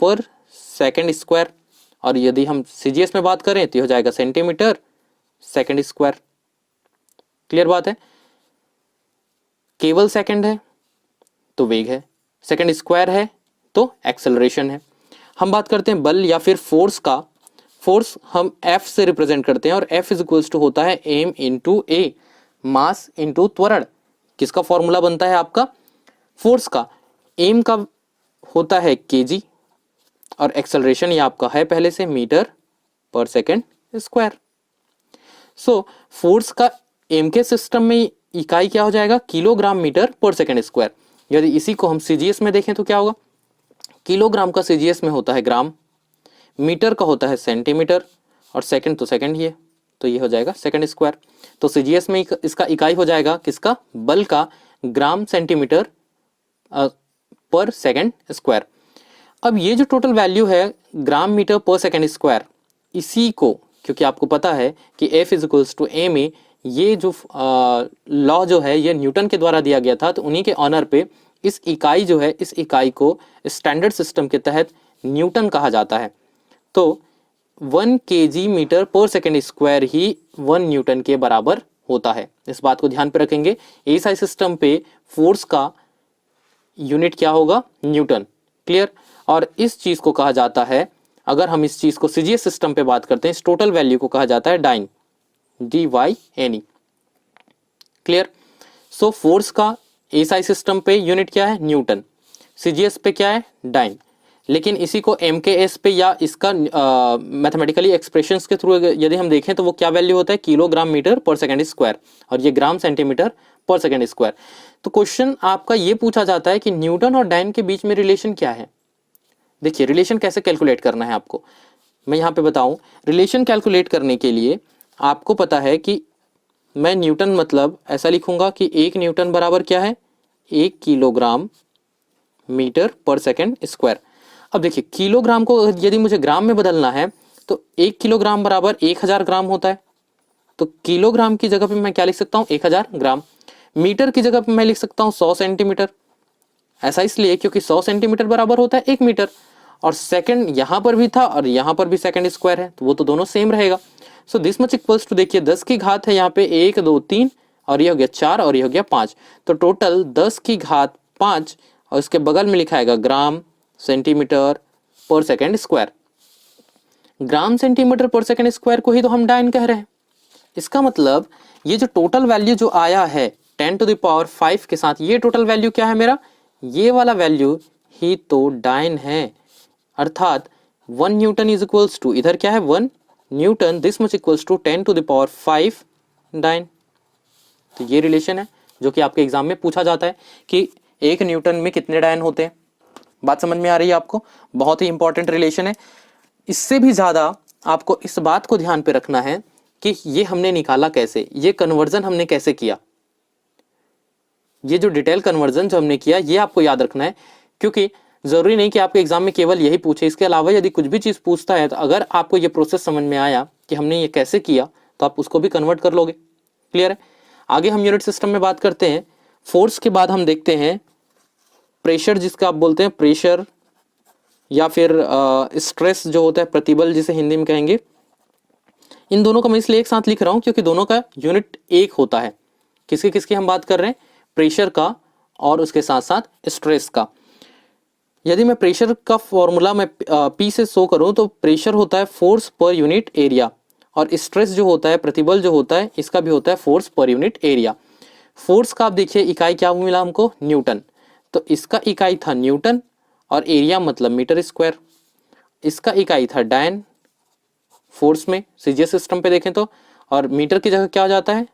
पर सेकंड स्क्वायर। और यदि हम सीजीएस में बात करें तो हो जाएगा सेंटीमीटर सेकंड स्क्वायर, क्लियर बात है। केवल सेकंड है तो वेग है, सेकंड स्क्वायर है तो एक्सेलरेशन है। हम बात करते हैं बल या फिर फोर्स का। फोर्स हम F से रिप्रेजेंट करते हैं और F इज इक्वल्स टू होता है m इंटू ए, मास इंटू त्वरण। किसका फॉर्मूला बनता है आपका? फोर्स का। m का होता है kg और एक्सेलरेशन ये आपका है पहले से मीटर पर सेकंड स्क्वायर। सो फोर्स का m के सिस्टम में इकाई क्या हो जाएगा? किलोग्राम मीटर पर सेकंड स्क्वायर। यदि इसी को हम सीजीएस में देखें तो क्या होगा? किलोग्राम का सीजीएस में होता है ग्राम, मीटर का होता है सेंटीमीटर, और सेकंड तो सेकंड ही है, तो ये हो जाएगा सेकंड स्क्वायर। तो सीजीएस में इसका इकाई हो जाएगा किसका? बल का, ग्राम सेंटीमीटर पर सेकंड स्क्वायर। अब ये जो टोटल वैल्यू है ग्राम मीटर पर सेकंड स्क्वायर, इसी को, क्योंकि आपको पता है कि F इज इक्वल्स टू ए में ये जो लॉ जो है ये न्यूटन के द्वारा दिया गया था, तो उन्हीं के ऑनर पे इस इकाई जो है, इस इकाई को स्टैंडर्ड सिस्टम के तहत न्यूटन कहा जाता है। तो 1 kg मीटर पर सेकंड स्क्वायर ही 1 न्यूटन के बराबर होता है। इस बात को ध्यान पे रखेंगे। एसआई सिस्टम पे फोर्स का यूनिट क्या होगा? Newton, clear. और इस चीज को कहा जाता है, अगर हम इस चीज को सीजीएस सिस्टम पे बात करते हैं, इस टोटल वैल्यू को कहा जाता है dyne, DYNE, clear. So force का एसआई सिस्टम पे यूनिट क्या है? न्यूटन। सीजीएस पे क्या है? डाइन। लेकिन इसी को एमकेएस पे या इसका मैथमेटिकली एक्सप्रेशंस के थ्रू यदि हम देखें तो वो क्या वैल्यू होता है? किलोग्राम मीटर पर सेकंड स्क्वायर, और ये ग्राम सेंटीमीटर पर सेकंड स्क्वायर। तो क्वेश्चन आपका ये पूछा जाता है कि न्यूटन और डाइन के बीच में रिलेशन क्या है। देखिए रिलेशन कैसे कैलकुलेट करना है आपको, मैं यहाँ पे बताऊं। रिलेशन कैलकुलेट करने के लिए आपको पता है कि मैं न्यूटन मतलब ऐसा लिखूंगा कि 1 न्यूटन बराबर क्या है? 1 किलोग्राम मीटर पर सेकेंड स्क्वायर। अब देखिए किलोग्राम को यदि मुझे ग्राम में बदलना है तो 1 किलोग्राम बराबर 1000 ग्राम होता है। तो किलोग्राम की जगह पे मैं क्या लिख सकता हूँ 1000 ग्राम। मीटर की जगह पे मैं लिख सकता हूँ 100 सेंटीमीटर। ऐसा इसलिए क्योंकि 100 सेंटीमीटर बराबर होता है 1 मीटर। और सेकंड यहां पर भी था और यहां पर भी सेकंड स्क्वायर है, तो वो तो दोनों सेम रहेगा। So this much equals to, देखिए 10 की घात है यहाँ पे 1 2 3 और ये हो गया 4 और ये हो गया 5। तो टोटल 10 की घात 5 और इसके बगल में लिखा है ग्राम सेंटीमीटर पर सेकेंड स्क्वायर। ग्राम सेंटीमीटर पर सेकेंड स्क्वायर को ही तो हम डायन कह रहे हैं। इसका मतलब ये जो टोटल वैल्यू जो आया है 10⁵ के साथ, ये टोटल वैल्यू क्या है मेरा, ये वाला वैल्यू ही तो डायन है। अर्थात 1 न्यूटन इज इक्वल्स टू, इधर क्या है 1 newton, this much equals to 10⁵ dyne. तो ये रिलेशन है जो कि आपके एग्जाम में पूछा जाता है कि 1 न्यूटन में कितने डायन होते हैं। बात समझ में आ रही है आपको? बहुत ही इंपॉर्टेंट रिलेशन है। इससे भी ज्यादा आपको इस बात को ध्यान पे रखना है कि ये हमने निकाला कैसे, ये कन्वर्जन हमने कैसे किया। ये जो डिटेल कन्वर्जन जो हमने किया ये आपको याद रखना है, क्योंकि जरूरी नहीं कि आपके एग्जाम में केवल यही पूछे, इसके अलावा यदि कुछ भी चीज पूछता है तो अगर आपको ये प्रोसेस समझ में आया कि हमने ये कैसे किया तो आप उसको भी कन्वर्ट कर लोगे। क्लियर है? आगे हम यूनिट सिस्टम में बात करते हैं। फोर्स के बाद हम देखते हैं प्रेशर, जिसका आप बोलते हैं प्रेशर या फिर स्ट्रेस जो होता है, प्रतिबल जिसे हिंदी में कहेंगे। इन दोनों को मैं इसलिए एक साथ लिख रहा हूं क्योंकि दोनों का यूनिट एक होता है। किसकी किसकी हम बात कर रहे हैं, प्रेशर का और उसके साथ साथ स्ट्रेस का। यदि मैं प्रेशर का फॉर्मूला मैं पी से शो करूं तो प्रेशर होता है फोर्स पर यूनिट एरिया, और स्ट्रेस जो होता है, प्रतिबल जो होता है, इसका भी होता है force per unit area. Force का आप देखिए इकाई क्या मिला हमको, न्यूटन। तो इसका इकाई था न्यूटन और एरिया मतलब मीटर स्क्वायर। इसका इकाई था डायन फोर्स में सीजीएस सिस्टम पे देखें तो, और मीटर की जगह क्या हो जाता है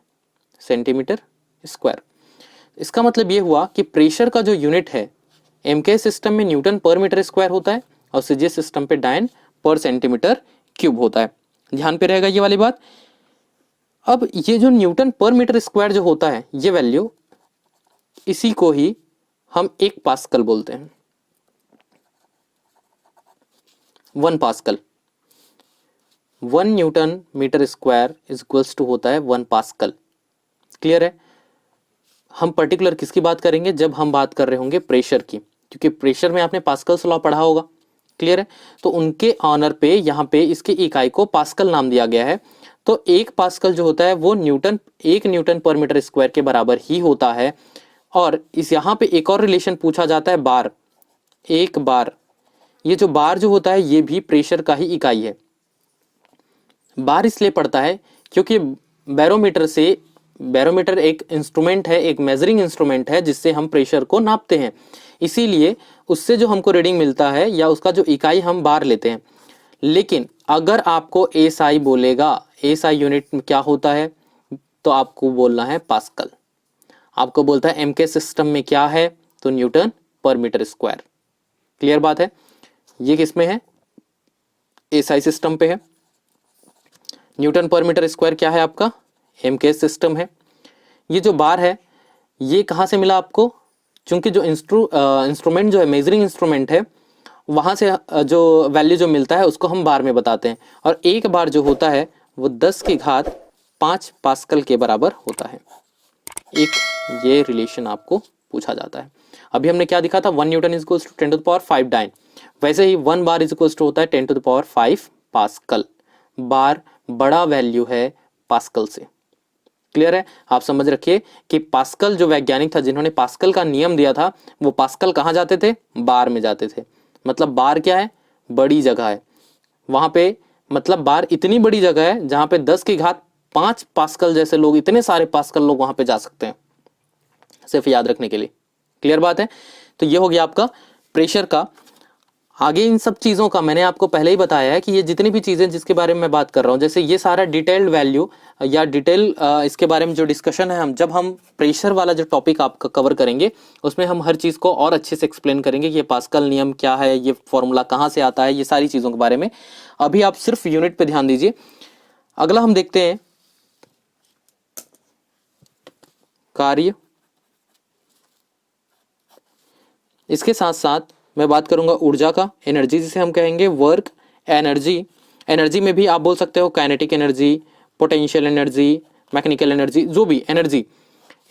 सेंटीमीटर स्क्वायर। इसका मतलब ये हुआ कि प्रेशर का जो यूनिट है एमके सिस्टम में न्यूटन पर मीटर स्क्वायर होता है और सीजीएस सिस्टम पे डायन पर सेंटीमीटर क्यूब होता है। ध्यान पे रहेगा ये वाली बात। अब ये जो न्यूटन पर मीटर स्क्वायर जो होता है ये वैल्यू, इसी को ही हम 1 पास्कल बोलते हैं। 1 pascal, 1 newton metre square is equals to होता है 1 पास्कल। क्लियर है? हम पर्टिकुलर किसकी बात करेंगे, जब हम बात कर रहे होंगे प्रेशर की, क्योंकि प्रेशर में आपने पास्कल्स लॉ पढ़ा होगा। क्लियर है? तो उनके ऑनर पे यहाँ पे इसकी इकाई को पास्कल नाम दिया गया है। तो 1 पास्कल जो होता है वो 1 न्यूटन पर मीटर स्क्वायर के बराबर ही होता है। और इस यहाँ पे एक और रिलेशन पूछा जाता है बार, 1 बार। ये जो बार जो होता है ये भी प्रेशर का ही इकाई है। बार इसलिए पड़ता है क्योंकि बैरोमीटर एक इंस्ट्रूमेंट है, एक मेजरिंग इंस्ट्रूमेंट है जिससे हम प्रेशर को नापते हैं। इसीलिए उससे जो हमको रीडिंग मिलता है या उसका जो इकाई हम बार लेते हैं। लेकिन अगर आपको एसआई बोलेगा, एसआई यूनिट में क्या होता है, तो आपको बोलना है पास्कल। आपको बोलता है एमके सिस्टम में क्या है, तो न्यूटन पर मीटर स्क्वायर। क्लियर बात है? ये किस में है, एसआई सिस्टम पे है। न्यूटन पर मीटर स्क्वायर क्या है आपका, एमके सिस्टम है। ये जो बार है ये कहाँ से मिला आपको, क्योंकि जो इंस्ट्रूमेंट जो है, मेजरिंग इंस्ट्रूमेंट है, वहां से जो वैल्यू जो मिलता है उसको हम बार में बताते हैं। और 1 बार जो होता है वो 10 की घात 5 पास्कल के बराबर होता है। एक ये रिलेशन आपको पूछा जाता है। अभी हमने क्या दिखा था, 1 न्यूटन इज इक्वल्स टू 10⁵ डायन। वैसे ही 1 बार इज इक्वल्स टू होता है 10⁵ पास्कल। बार बड़ा वैल्यू है पास्कल से। क्लियर है? आप समझ रखिए कि पास्कल जो वैज्ञानिक था जिन्होंने पास्कल का नियम दिया था, वो पास्कल कहाँ जाते थे, बार में जाते थे। मतलब बार क्या है, बड़ी जगह है। वहां पे मतलब बार इतनी बड़ी जगह है जहां पे 10 की घात 5 पास्कल जैसे लोग, इतने सारे पास्कल लोग वहां पे जा सकते हैं, सिर्फ याद रखने के लिए। क्लियर बात है? तो ये हो गया आपका प्रेशर का। आगे इन सब चीज़ों का मैंने आपको पहले ही बताया है कि ये जितनी भी चीज़ें जिसके बारे में मैं बात कर रहा हूँ, जैसे ये सारा डिटेल्ड वैल्यू या डिटेल इसके बारे में जो डिस्कशन है, हम जब हम प्रेशर वाला जो टॉपिक आपका कवर करेंगे उसमें हम हर चीज़ को और अच्छे से एक्सप्लेन करेंगे कि ये पास्कल नियम क्या है, ये फॉर्मूला कहाँ से आता है, ये सारी चीज़ों के बारे में। अभी आप सिर्फ यूनिट पे ध्यान दीजिए। अगला हम देखते हैं कार्य। इसके साथ साथ मैं बात करूंगा ऊर्जा का, एनर्जी जिसे हम कहेंगे वर्क एनर्जी। एनर्जी में भी आप बोल सकते हो kinetic energy, potential energy, mechanical energy, जो भी एनर्जी,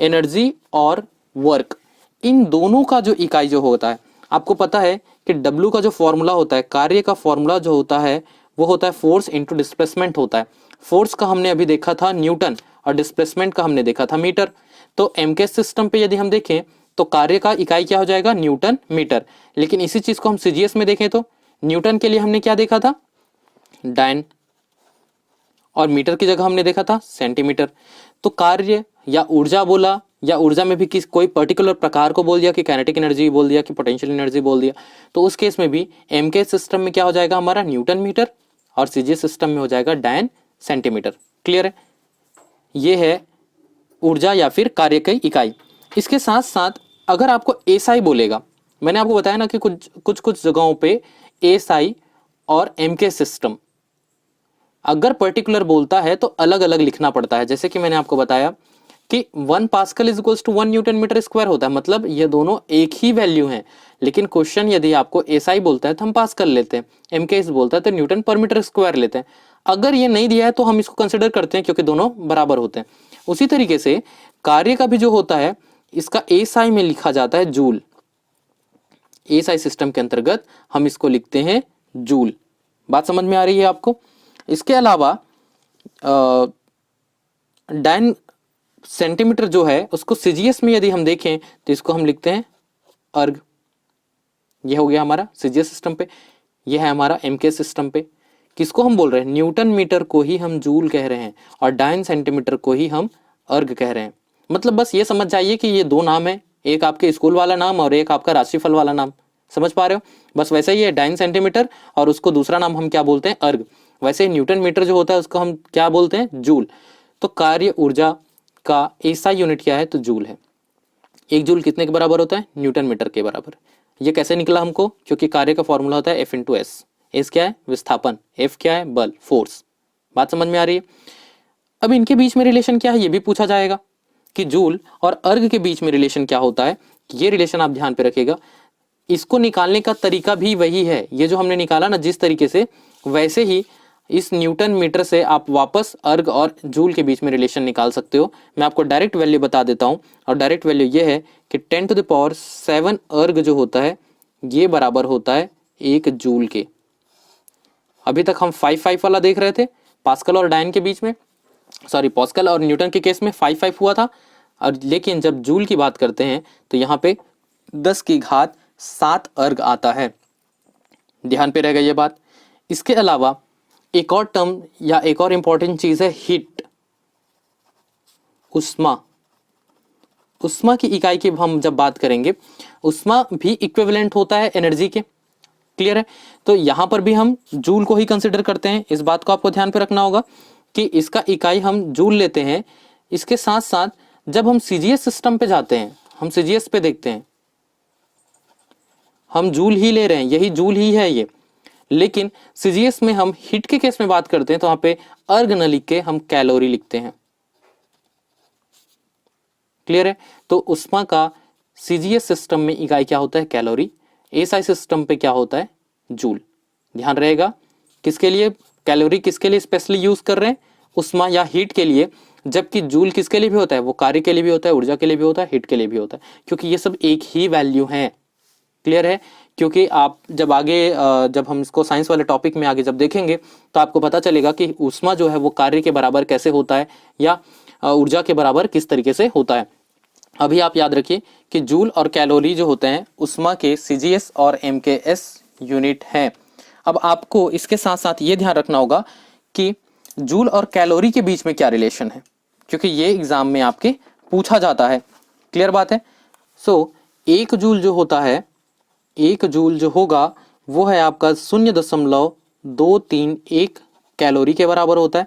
एनर्जी और वर्क, इन दोनों का जो इकाई जो होता है, आपको पता है कि W का जो फॉर्मूला होता है, कार्य का फॉर्मूला जो होता है वो होता है फोर्स इंटू डिस्प्लेसमेंट होता है। फोर्स का हमने अभी देखा था न्यूटन और डिस्प्लेसमेंट का हमने देखा था मीटर। तो एमके सिस्टम पे यदि हम देखें तो कार्य का इकाई क्या हो जाएगा, न्यूटन मीटर। लेकिन इसी चीज को हम सीजीएस में देखें तो न्यूटन के लिए हमने क्या देखा था, डायन, और मीटर की जगह हमने देखा था सेंटीमीटर। तो कार्य या ऊर्जा बोला, या ऊर्जा में भी किस कोई पर्टिकुलर प्रकार को बोल दिया कि काइनेटिक एनर्जी बोल दिया कि पोटेंशियल एनर्जी बोल दिया, तो उस केस में भी एमके सिस्टम में क्या हो जाएगा हमारा न्यूटन मीटर, और सीजीएस सिस्टम में हो जाएगा डायन सेंटीमीटर। क्लियर है, ये है ऊर्जा या फिर कार्य की इकाई। इसके साथ साथ अगर आपको एसआई बोलेगा, मैंने आपको बताया ना कि कुछ जगहों पे एसआई और एमके सिस्टम अगर पर्टिकुलर बोलता है तो अलग अलग लिखना पड़ता है। जैसे कि मैंने आपको बताया कि 1 pascal is equals to 1 newton metre square होता है, मतलब ये दोनों एक ही वैल्यू हैं। लेकिन क्वेश्चन यदि आपको एसआई बोलता है तो हम पास्कल लेते हैं, एमके बोलता है तो न्यूटन पर मीटर स्क्वायर लेते हैं। अगर ये नहीं दिया है तो हम इसको कंसिडर करते हैं क्योंकि दोनों बराबर होते हैं। उसी तरीके से कार्य का भी जो होता है इसका एसआई में लिखा जाता है जूल। एसआई सिस्टम के अंतर्गत हम इसको लिखते हैं जूल। बात समझ में आ रही है आपको। इसके अलावा डायन सेंटीमीटर जो है उसको सीजीएस में यदि हम देखें तो इसको हम लिखते हैं अर्ग। ये हो गया हमारा सीजीएस सिस्टम पे। ये है हमारा एमके सिस्टम पे। किसको हम बोल रहे हैं, न्यूटन मीटर को ही हम जूल कह रहे हैं और डायन सेंटीमीटर को ही हम अर्ग कह रहे हैं। मतलब बस ये समझ जाइए कि ये दो नाम है, एक आपके स्कूल वाला नाम और एक आपका राशिफल वाला नाम। समझ पा रहे हो, बस वैसे ही है डायन सेंटीमीटर और उसको दूसरा नाम हम क्या बोलते हैं, अर्ग। वैसे न्यूटन मीटर जो होता है उसको हम क्या बोलते हैं, जूल। तो कार्य ऊर्जा का एसआई यूनिट क्या है, तो जूल है। एक जूल कितने के बराबर होता है, न्यूटन मीटर के बराबर। ये कैसे निकला हमको, क्योंकि कार्य का फॉर्मूला होता है एफ इंटू एस। एस क्या है, विस्थापन, एफ क्या है, बल, फोर्स। बात समझ में आ रही है। अब इनके बीच में रिलेशन क्या है ये भी पूछा जाएगा कि जूल और अर्ग के बीच में रिलेशन क्या होता है। ये रिलेशन आप ध्यान पे रखिएगा। इसको निकालने का तरीका भी वही है, ये जो हमने निकाला ना जिस तरीके से, वैसे ही इस न्यूटन मीटर से आप वापस अर्ग और जूल के बीच में रिलेशन निकाल सकते हो। मैं आपको डायरेक्ट वैल्यू बता देता हूं, और डायरेक्ट वैल्यू ये है कि 10⁻⁷ अर्ग जो होता है ये बराबर होता है 1 जूल के। अभी तक हम 5 वाला देख रहे थे पास्कल और डायन के बीच में, सॉरी पास्कल और न्यूटन के केस में 5 हुआ था। और लेकिन जब जूल की बात करते हैं तो यहाँ पे 10⁻7 अर्ग आता है। ध्यान पे रहेगा ये बात। इसके अलावा एक और टर्म या एक और इंपॉर्टेंट चीज है हीट, उष्मा। उष्मा की इकाई की हम जब बात करेंगे, उष्मा भी इक्विवेलेंट होता है एनर्जी के। क्लियर है, तो यहां पर भी हम जूल को ही कंसिडर करते हैं। इस बात को आपको ध्यान पे रखना होगा कि इसका इकाई हम जूल लेते हैं। इसके साथ साथ जब हम सीजीएस सिस्टम पे जाते हैं, हम सीजीएस पे देखते हैं, हम जूल ही ले रहे हैं, यही जूल ही है ये। लेकिन सीजीएस में हम हीट के केस में बात करते हैं तो वहां पे अर्ग न लिख के हम कैलोरी लिखते हैं। क्लियर है, तो उष्मा का सीजीएस सिस्टम में इकाई क्या होता है, कैलोरी। एसआई सिस्टम पे क्या होता है, जूल। ध्यान रहेगा किसके लिए कैलोरी, किसके लिए स्पेशली यूज कर रहे हैं, उष्मा या हीट के लिए। जबकि जूल किसके लिए भी होता है, वो कार्य के लिए भी होता है, ऊर्जा के लिए भी होता है, हीट के लिए भी होता है, क्योंकि ये सब एक ही वैल्यू है। क्लियर है, क्योंकि आप जब आगे जब हम इसको साइंस वाले टॉपिक में आगे जब देखेंगे तो आपको पता चलेगा कि उष्मा जो है वो कार्य के बराबर कैसे होता है या ऊर्जा के बराबर किस तरीके से होता है। अभी आप याद रखिए कि जूल और कैलोरी जो होते हैं उष्मा के सीजीएस और एमकेएस यूनिट हैं। अब आपको इसके साथ साथ ये ध्यान रखना होगा कि जूल और कैलोरी के बीच में क्या रिलेशन है, क्योंकि ये एग्जाम में आपके पूछा जाता है। क्लियर बात है। सो 1 जूल जो होता है, 1 जूल जो होगा वो है आपका 0.231 कैलोरी के बराबर होता है।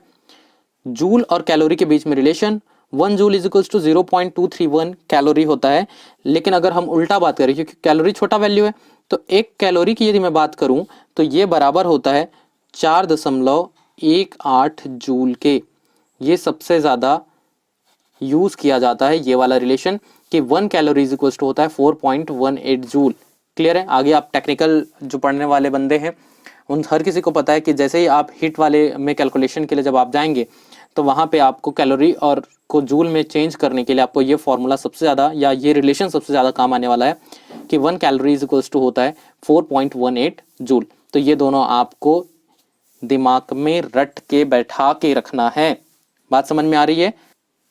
जूल और कैलोरी के बीच में relation 1 joule is equals to 0.231 calorie होता है। लेकिन अगर हम उल्टा बात करें, क्योंकि कैलोरी छोटा वैल्यू है, तो 1 कैलोरी की यदि मैं बात करूं तो ये बराबर होता है 4.18 जूल के। ये सबसे ज्यादा यूज किया जाता है ये वाला रिलेशन कि 1 कैलोरी इज इक्वल्स टू होता है 4.18 जूल। क्लियर है। आगे आप टेक्निकल जो पढ़ने वाले बंदे हैं उन हर किसी को पता है कि जैसे ही आप हीट वाले में कैलकुलेशन के लिए जब आप जाएंगे तो वहाँ पे आपको कैलोरी और को जूल में चेंज करने के लिए आपको ये फॉर्मूला सबसे ज़्यादा या ये रिलेशन सबसे ज़्यादा काम आने वाला है कि 1 कैलोरी इज इक्वल्स टू होता है 4.18 जूल। तो ये दोनों आपको दिमाग में रट के बैठा के रखना है। बात समझ में आ रही है।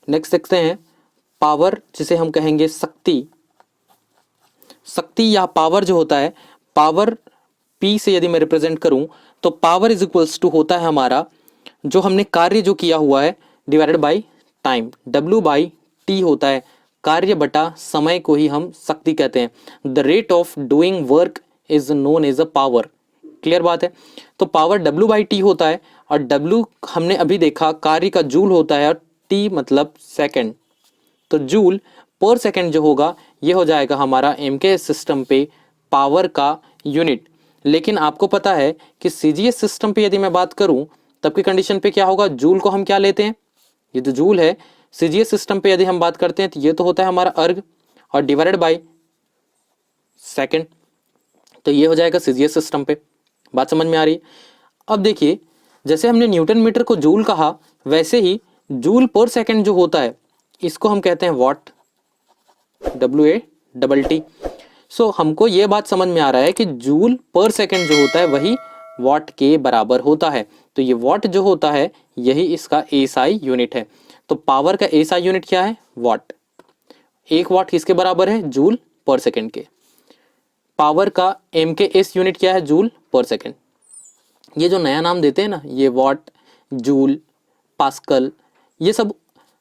नेक्स्ट देखते हैं पावर, जिसे हम कहेंगे शक्ति। शक्ति या पावर जो होता है, पावर P से यदि मैं रिप्रेजेंट करूं तो पावर इज इक्वल्स टू होता है हमारा जो हमने कार्य जो किया हुआ है डिवाइडेड बाय टाइम। W/T होता है कार्य बटा समय को ही हम शक्ति कहते हैं। The rate of doing work is known as a power. Clear बात है। तो पावर W/T होता है और W हमने अभी देखा कार्य का जूल होता है और T मतलब सेकंड। तो जूल पर सेकंड जो होगा ये हो जाएगा हमारा MKS सिस्टम पे पावर का यूनिट। लेकिन आपको पता है कि CGS सिस्टम पे यदि मैं बात करूं तब की कंडीशन पे क्या होगा, जूल को हम क्या लेते हैं, ये जो जूल है CGS सिस्टम पे यदि हम बात करते हैं तो ये तो होता है हमारा अर्ग और डिवाइडेड बाय सेकंड। तो ये हो जाएगा CGS सिस्टम पे। बात समझ में आ रही है। अब देखिए जैसे हमने न्यूटन मीटर को जूल कहा वैसे ही जूल पर सेकंड जो होता है इसको हम कहते हैं वॉट, WATT। सो हमको ये बात समझ में आ रहा है कि जूल पर सेकंड जो होता है वही वॉट के बराबर होता है। तो ये वॉट जो होता है यही इसका SI यूनिट है। तो पावर का SI यूनिट क्या है, वॉट। 1 वॉट किसके बराबर है, जूल पर सेकंड के। पावर का MKS यूनिट क्या है, जूल पर सेकंड। ये जो नया नाम देते हैं ना, ये वॉट, जूल, पास्कल, ये सब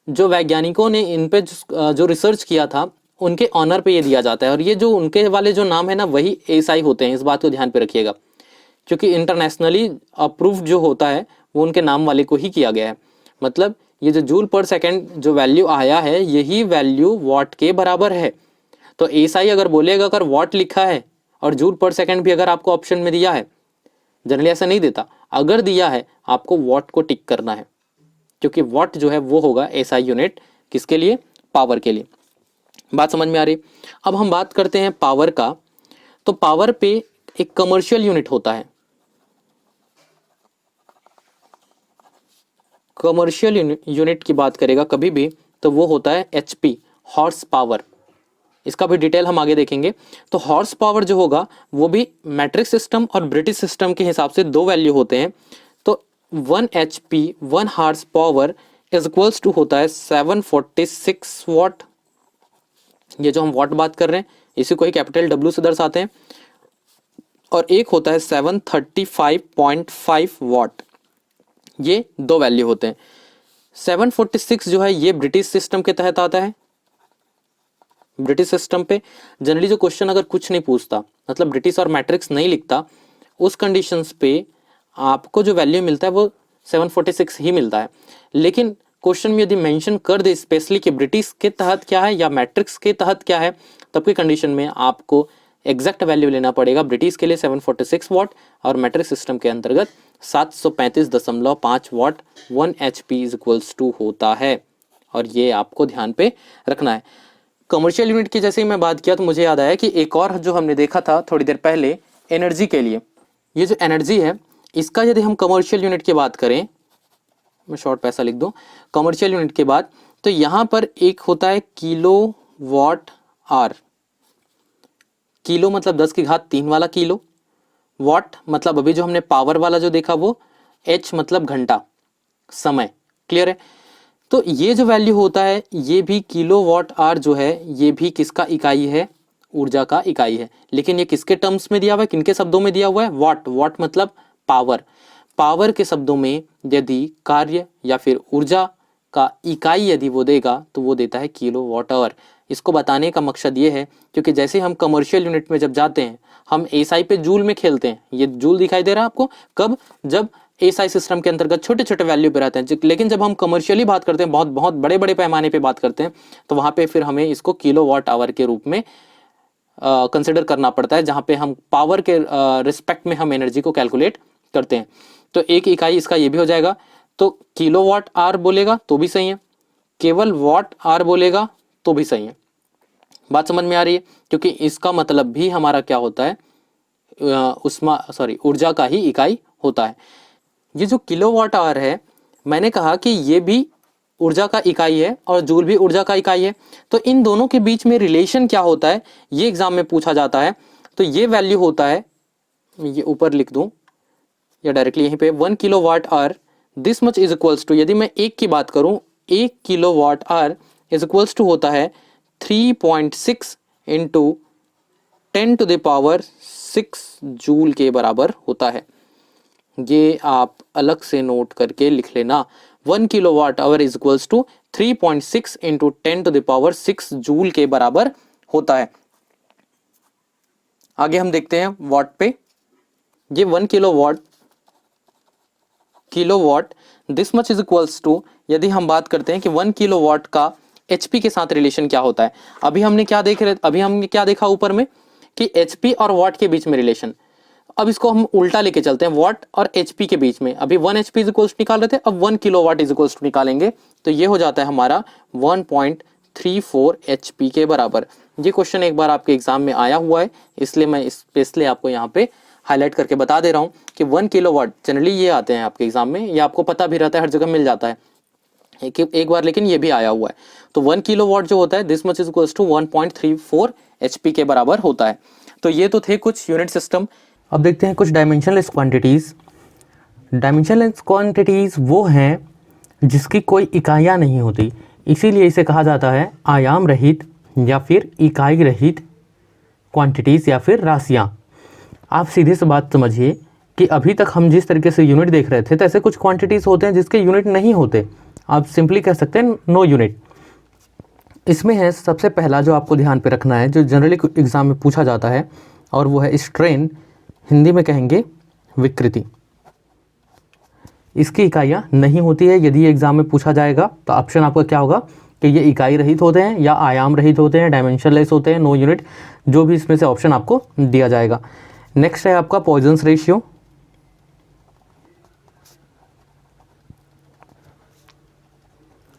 जो वैज्ञानिकों ने इन पे जो रिसर्च किया था उनके ऑनर पे ये दिया जाता है। और ये जो उनके वाले जो नाम है ना वही SI होते हैं। इस बात को ध्यान पे रखिएगा क्योंकि इंटरनेशनली अप्रूव्ड जो होता है वो उनके नाम वाले को ही किया गया है। मतलब ये जो जूल पर सेकंड जो वैल्यू आया है यही वैल्यू वॉट के बराबर है। तो SI अगर बोलेगा, अगर वॉट लिखा है और जूल पर सेकंड भी अगर आपको ऑप्शन में दिया है, जनरली ऐसा नहीं देता, अगर दिया है आपको वॉट को टिक करना है क्योंकि वॉट जो है वो होगा SI यूनिट किसके लिए, पावर के लिए। बात समझ में आ रही। अब हम बात करते हैं पावर का। तो पावर पे एक कमर्शियल यूनिट होता है। कमर्शियल यूनिट की बात करेगा कभी भी तो वो होता है HP, हॉर्स पावर। इसका भी डिटेल हम आगे देखेंगे। तो हॉर्स पावर जो होगा वो भी मैट्रिक सिस्टम और ब्रिटिश सिस्टम के हिसाब से दो वैल्यू होते हैं। तो 1 HP 1 horse power is equals to होता है 746 वॉट। ये जो हम वॉट बात कर रहे हैं इसी को ही कैपिटल W से दर्शाते हैं। और एक होता है 735.5 वॉट। ये दो वैल्यू होते हैं। 746 जो है ये ब्रिटिश सिस्टम के तहत आता है। ब्रिटिश सिस्टम पे जनरली जो क्वेश्चन अगर कुछ नहीं पूछता, मतलब ब्रिटिश और मैट्रिक्स नहीं लिखता, उस कंडीशंस पे आपको जो वैल्यू मिलता है वो 746 ही मिलता है। लेकिन क्वेश्चन में यदि मेंशन कर दे स्पेशली कि ब्रिटिश के तहत क्या है या मैट्रिक्स के तहत क्या है, तब की कंडीशन में आपको एग्जैक्ट वैल्यू लेना पड़ेगा। ब्रिटिश के लिए 746 वॉट और मैट्रिक सिस्टम के अंतर्गत 735.5 watt 1 HP is equals to होता है। और ये आपको ध्यान पे रखना है। कमर्शियल यूनिट की जैसे ही मैं बात किया तो मुझे याद आया कि एक और जो हमने देखा था थोड़ी देर पहले एनर्जी के लिए। ये जो एनर्जी है इसका यदि हम कमर्शियल यूनिट की बात करें, मैं शॉर्ट पैसा लिख दूं कमर्शियल यूनिट के बाद, तो यहाँ पर एक होता है किलो वॉट आर। किलो मतलब 10 की घात 3 वाला किलो, वॉट मतलब अभी जो हमने पावर वाला जो देखा वो, H मतलब घंटा, समय। क्लियर है। तो ये जो वैल्यू होता है ये भी किलो वॉट आर जो है ये भी किसका इकाई है, ऊर्जा का इकाई है। लेकिन ये किसके टर्म्स में दिया हुआ है, किनके शब्दों में दिया हुआ है, वॉट। वॉट मतलब पावर। पावर के शब्दों में यदि कार्य या फिर ऊर्जा का इकाई यदि वो देगा तो वो देता है किलो वॉट आवर। इसको बताने का मकसद ये है क्योंकि जैसे हम कमर्शियल यूनिट में जब जाते हैं हम SI पे जूल में खेलते हैं। ये जूल दिखाई दे रहा है आपको कब, जब SI सिस्टम के अंतर्गत छोटे छोटे वैल्यू पे रहते हैं। लेकिन जब हम कमर्शियली बात करते हैं, बहुत बहुत बड़े बड़े पैमाने पे बात करते हैं, तो वहां पे फिर हमें इसको किलो वॉट आवर के रूप में कंसिडर करना पड़ता है, जहां पे हम पावर के रिस्पेक्ट में हम एनर्जी को कैलकुलेट करते हैं। तो एक इकाई इसका ये भी हो जाएगा। तो किलो वॉट आर बोलेगा तो भी सही है, केवल वॉट आर बोलेगा तो भी सही है। बात समझ में आ रही है? क्योंकि इसका मतलब भी हमारा क्या होता है, ऊर्जा का ही इकाई होता है। ये जो किलोवाट आवर है, मैंने कहा कि ये भी ऊर्जा का इकाई है और जूल भी ऊर्जा का इकाई है। तो इन दोनों के बीच में रिलेशन क्या होता है, ये एग्जाम में पूछा जाता है। तो ये वैल्यू होता है, ये ऊपर लिख दूं या डायरेक्टली यहीं पे, 1 kilowatt hour this much is equals to, यदि मैं एक की बात करूं, 1 kilowatt hour is equals to होता है 3.6 इंटू 10⁻6 जूल के बराबर होता है। ये आप अलग से नोट करके लिख लेना, 1 kilowatt hour is equals to 3.6 into 10⁻6 joule के बराबर होता है। आगे हम देखते हैं वाट पे। ये 1 kilowatt this much is equals to, यदि हम बात करते हैं कि 1 किलोवाट का एचपी के साथ रिलेशन क्या होता है। अभी हमने क्या देखा ऊपर में कि एचपी और वाट के बीच में रिलेशन। अब इसको हम उल्टा लेके चलते हैं, वाट और एचपी के बीच में। अभी 1 एचपी इज इक्वल्स निकाल रहे थे, अब 1 किलोवाट इज इक्वल्स टू निकालेंगे, तो ये हो जाता है हमारा 1.34 एचपी के बराबर। ये क्वेश्चन एक बार आपके एग्जाम में आया हुआ है, इसलिए मैं स्पेशली आपको यहाँ पे हाईलाइट करके बता दे रहा हूँ कि 1 किलोवाट जनरली ये आते हैं आपके एग्जाम में, ये आपको पता भी रहता है, हर जगह मिल जाता है एक बार, लेकिन ये भी आया हुआ है। तो 1 किलोवाट जो होता है this much is equals to 1.34 HP के बराबर होता है। तो ये तो थे कुछ यूनिट सिस्टम। अब देखते हैं कुछ डायमेंशनलेस क्वांटिटीज। डायमेंशनलेस क्वांटिटीज वो हैं जिसकी कोई इकाइयाँ नहीं होती, इसीलिए इसे कहा जाता है आयाम रहित या फिर इकाई रहित क्वांटिटीज या फिर राशियाँ। आप सीधे से बात समझिए कि अभी तक हम जिस तरीके से यूनिट देख रहे थे, तो ऐसे कुछ क्वांटिटीज़ होते हैं जिसके यूनिट नहीं होते, आप सिंपली कह सकते हैं नो यूनिट। इसमें है सबसे पहला जो आपको ध्यान पे रखना है, जो जनरली एग्जाम में पूछा जाता है, और वो है स्ट्रेन, हिंदी में कहेंगे विकृति। इसकी इकाइयाँ नहीं होती है। यदि एग्जाम में पूछा जाएगा तो ऑप्शन आपका क्या होगा कि ये इकाई रहित होते हैं या आयाम रहित होते हैं, डायमेंशनलेस होते हैं, नो यूनिट, जो भी इसमें से ऑप्शन आपको दिया जाएगा। नेक्स्ट है आपका पॉइजन्स रेशियो।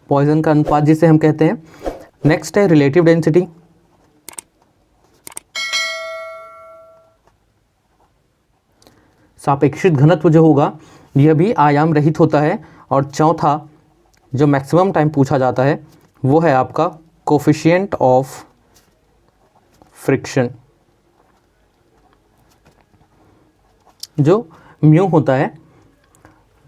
पॉइजन का अनुपात जिसे हम कहते हैं। नेक्स्ट है रिलेटिव डेंसिटी। सापेक्षिक घनत्व जो होगा यह भी आयाम रहित होता है। और चौथा जो मैक्सिमम टाइम पूछा जाता है वो है आपका कोफिशिएंट ऑफ फ्रिक्शन, जो म्यू होता है,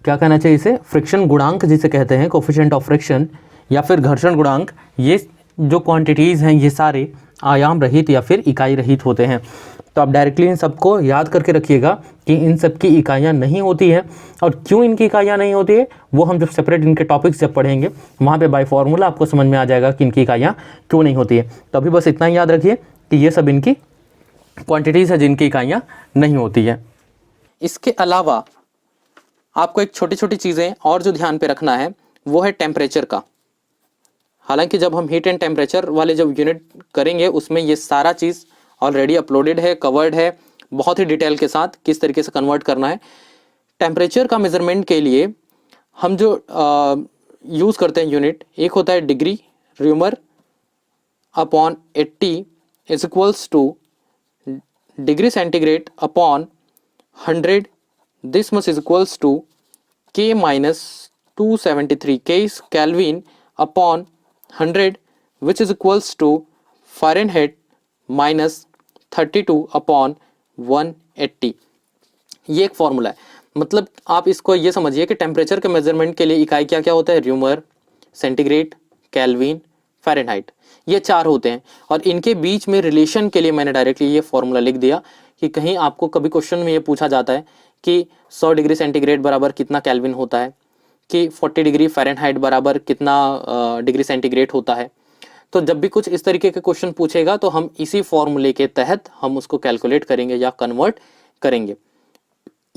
क्या कहना चाहिए इसे, फ्रिक्शन गुणांक जिसे कहते हैं, कोफिशिएंट ऑफ फ्रिक्शन या फिर घर्षण गुणांक। ये जो क्वांटिटीज़ हैं ये सारे आयाम रहित या फिर इकाई रहित होते हैं। तो आप डायरेक्टली इन सबको याद करके रखिएगा कि इन सब की इकाइयाँ नहीं होती हैं, और क्यों इनकी इकाइयाँ नहीं होती है वो हम जब सेपरेट इनके टॉपिक्स जब पढ़ेंगे वहाँ पे बाय फॉर्मूला आपको समझ में आ जाएगा कि इनकी इकाइयाँ क्यों नहीं होती है। तो अभी बस इतना ही याद रखिए कि ये सब इनकी क्वांटिटीज़ है जिनकी इकाइयाँ नहीं होती है। इसके अलावा आपको एक छोटी छोटी चीज़ें और जो ध्यान पे रखना है वो है टेम्परेचर का। हालांकि जब हम हीट एंड टेम्परेचर वाले जब यूनिट करेंगे उसमें ये सारा चीज़ ऑलरेडी अपलोडेड है, कवर्ड है बहुत ही डिटेल के साथ, किस तरीके से कन्वर्ट करना है। टेम्परेचर का मेजरमेंट के लिए हम जो यूज़ करते हैं यूनिट, एक होता है degree Reaumur upon 80 is equals to degree centigrade upon 100, this much is equals to K minus 273 K is Kelvin upon 100 which is equals to Fahrenheit minus 32 upon 180। ये एक फॉर्मूला है। मतलब आप इसको ये समझिए कि टेम्परेचर के मेजरमेंट के लिए इकाई क्या क्या होता है, र्यूमर, सेंटीग्रेड, केल्विन, फ़ारेनहाइट, ये चार होते हैं। और इनके बीच में रिलेशन के लिए मैंने डायरेक्टली ये फॉर्मूला लिख दिया कि कहीं आपको कभी क्वेश्चन में ये पूछा जाता है कि 100 डिग्री सेंटीग्रेड बराबर कितना केल्विन होता है, कि 40 डिग्री फ़ारेनहाइट बराबर कितना डिग्री सेंटीग्रेड होता है। तो जब भी कुछ इस तरीके के क्वेश्चन पूछेगा तो हम इसी फॉर्मूले के तहत हम उसको कैलकुलेट करेंगे या कन्वर्ट करेंगे।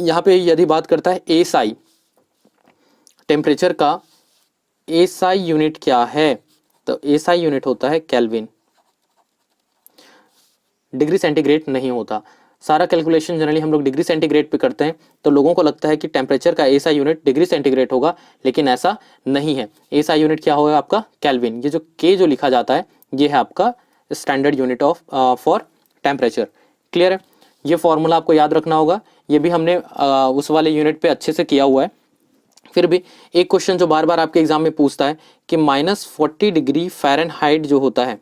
यहाँ पे यदि बात करता है एसआई, टेम्परेचर का एसआई यूनिट क्या है, तो एसआई यूनिट होता है केल्विन, डिग्री सेंटीग्रेड नहीं होता। सारा कैलकुलेशन जनरली हम लोग डिग्री सेंटीग्रेड पे करते हैं, तो लोगों को लगता है कि टेम्परेचर का एसआई यूनिट डिग्री सेंटीग्रेड होगा, लेकिन ऐसा नहीं है। एसआई यूनिट क्या होगा आपका, केल्विन। ये जो के जो लिखा जाता है ये है आपका standard unit of for temperature. Clear है? ये फॉर्मूला आपको याद रखना होगा, ये भी हमने उस वाले यूनिट पे अच्छे से किया हुआ है। फिर भी एक क्वेश्चन जो बार बार आपके एग्जाम में पूछता है कि -40 डिग्री फ़ारेनहाइट जो होता है,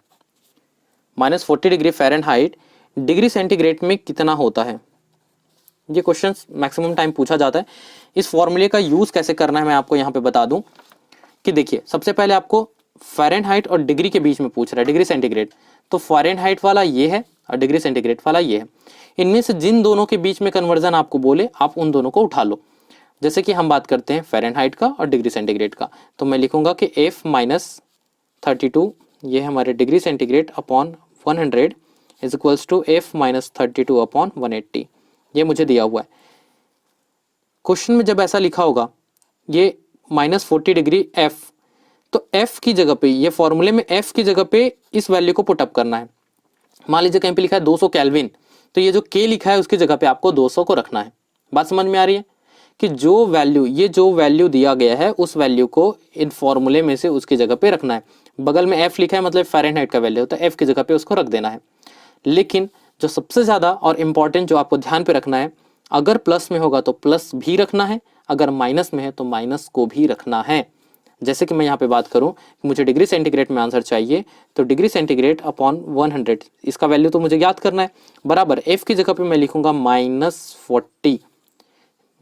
-40 डिग्री फ़ारेनहाइट डिग्री सेंटीग्रेड में कितना होता है। ये क्वेश्चन मैक्सिमम टाइम पूछा जाता है। इस फॉर्मूले का यूज कैसे करना है मैं आपको यहाँ पे बता दूं कि देखिए, सबसे पहले आपको फ़ारेनहाइट और डिग्री के बीच में पूछ रहा है, डिग्री सेंटीग्रेड, तो फ़ारेनहाइट वाला ये है और डिग्री सेंटीग्रेड वाला ये है। इनमें से जिन दोनों के बीच में कन्वर्जन आपको बोले, आप उन दोनों को उठा लो। जैसे कि हम बात करते हैं फ़ारेनहाइट का और डिग्री सेंटीग्रेड का, तो मैं लिखूंगा कि F-32 ये है हमारे degree centigrade upon 100 is equals to F-32 upon 180। ये मुझे दिया हुआ है। क्वेश्चन में जब ऐसा लिखा होगा ये -40 डिग्री F, तो F की जगह पे, ये फॉर्मूले में F की जगह पे इस वैल्यू को पुटअप करना है। मान लीजिए कहीं पे लिखा है 200 केल्विन, तो ये जो K लिखा है उसकी जगह पे आपको 200 को रखना है। बात समझ में आ रही है कि जो वैल्यू, ये जो वैल्यू दिया गया है उस वैल्यू को इन फॉर्मूले में से उसकी जगह पे रखना है। बगल में F लिखा है मतलब फ़ारेनहाइट का वैल्यू, तो F की जगह पे उसको रख देना है। लेकिन जो सबसे ज़्यादा और इम्पॉर्टेंट जो आपको ध्यान पे रखना है, अगर प्लस में होगा तो प्लस भी रखना है, अगर माइनस में है तो माइनस को भी रखना है। जैसे कि मैं यहाँ पे बात करूँ, मुझे डिग्री सेंटीग्रेड में आंसर चाहिए, तो डिग्री सेंटीग्रेड अपॉन 100, इसका वैल्यू तो मुझे याद करना है, बराबर F की जगह पे मैं लिखूंगा -40।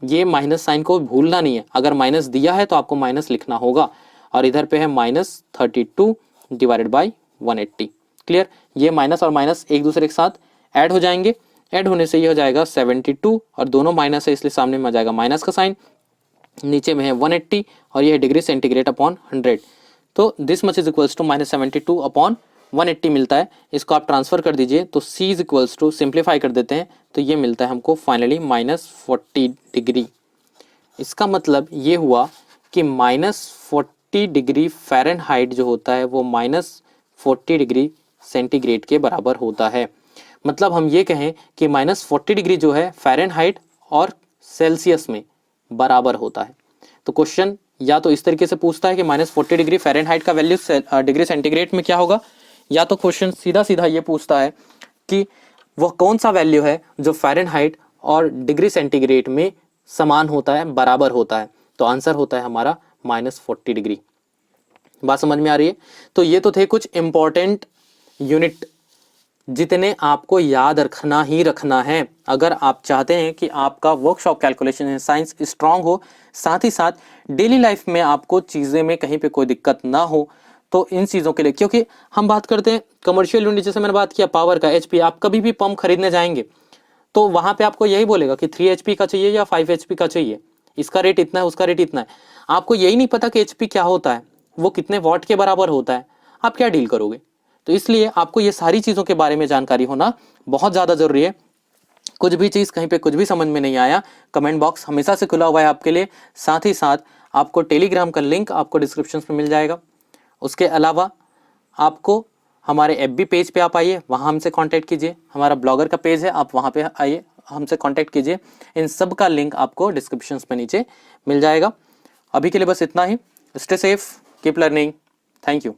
ये माइनस साइन को भूलना नहीं है, अगर माइनस दिया है तो आपको माइनस लिखना होगा, और इधर पे है -32 डिवाइडेड बाई 180। क्लियर? ये माइनस और माइनस एक दूसरे के साथ ऐड हो जाएंगे, ऐड होने से ये हो जाएगा 72, और दोनों माइनस है इसलिए सामने में आ जाएगा माइनस का साइन, नीचे में है 180 और ये है डिग्री सेंटीग्रेड अपॉन 100। तो this much is equals to -72 upon 180 मिलता है। इसको आप ट्रांसफर कर दीजिए तो C is equals to, simplify कर देते हैं तो ये मिलता है हमको फाइनली -40 डिग्री। इसका मतलब ये हुआ कि -40 डिग्री फ़ारेनहाइट जो होता है वो -40 डिग्री सेंटीग्रेड के बराबर होता है। मतलब हम ये कहें कि -40 डिग्री जो है फ़ारेनहाइट और सेल्सियस में बराबर होता है। तो क्वेश्चन या तो इस तरीके से पूछता है कि -40 डिग्री फ़ारेनहाइट का वैल्यू डिग्री सेंटीग्रेड में क्या होगा, या तो क्वेश्चन सीधा सीधा ये पूछता है कि वह कौन सा वैल्यू है जो फ़ारेनहाइट और डिग्री सेंटीग्रेड में समान होता है, बराबर होता है। तो आंसर होता है हमारा -40 डिग्री। बात समझ में आ रही है? तो ये तो थे कुछ इंपॉर्टेंट यूनिट जितने आपको याद रखना ही रखना है अगर आप चाहते हैं कि आपका workshop calculation in science strong हो, साथ ही साथ डेली लाइफ में आपको चीज़ें में कहीं पे कोई दिक्कत ना हो। तो इन चीज़ों के लिए, क्योंकि हम बात करते हैं कमर्शियल यूनिट, जैसे मैंने बात किया पावर का, HP, आप कभी भी पंप खरीदने जाएंगे तो वहाँ पे आपको यही बोलेगा कि 3 HP का चाहिए या 5 HP का चाहिए, इसका रेट इतना है, उसका रेट इतना है। आपको यही नहीं पता कि HP क्या होता है, वो कितने वॉट के बराबर होता है, आप क्या डील करोगे। तो इसलिए आपको ये सारी चीज़ों के बारे में जानकारी होना बहुत ज़्यादा ज़रूरी है। कुछ भी चीज़ कहीं पे कुछ भी समझ में नहीं आया, कमेंट बॉक्स हमेशा से खुला हुआ है आपके लिए। साथ ही साथ आपको टेलीग्राम का लिंक आपको डिस्क्रिप्शन में मिल जाएगा। उसके अलावा आपको हमारे FB पेज पे आप आइए, वहाँ हमसे कांटेक्ट कीजिए। हमारा ब्लॉगर का पेज है, आप वहाँ पे आइए, हमसे कांटेक्ट कीजिए। इन सब का लिंक आपको डिस्क्रिप्शन में नीचे मिल जाएगा। अभी के लिए बस इतना ही। Stay safe, keep learning. Thank you.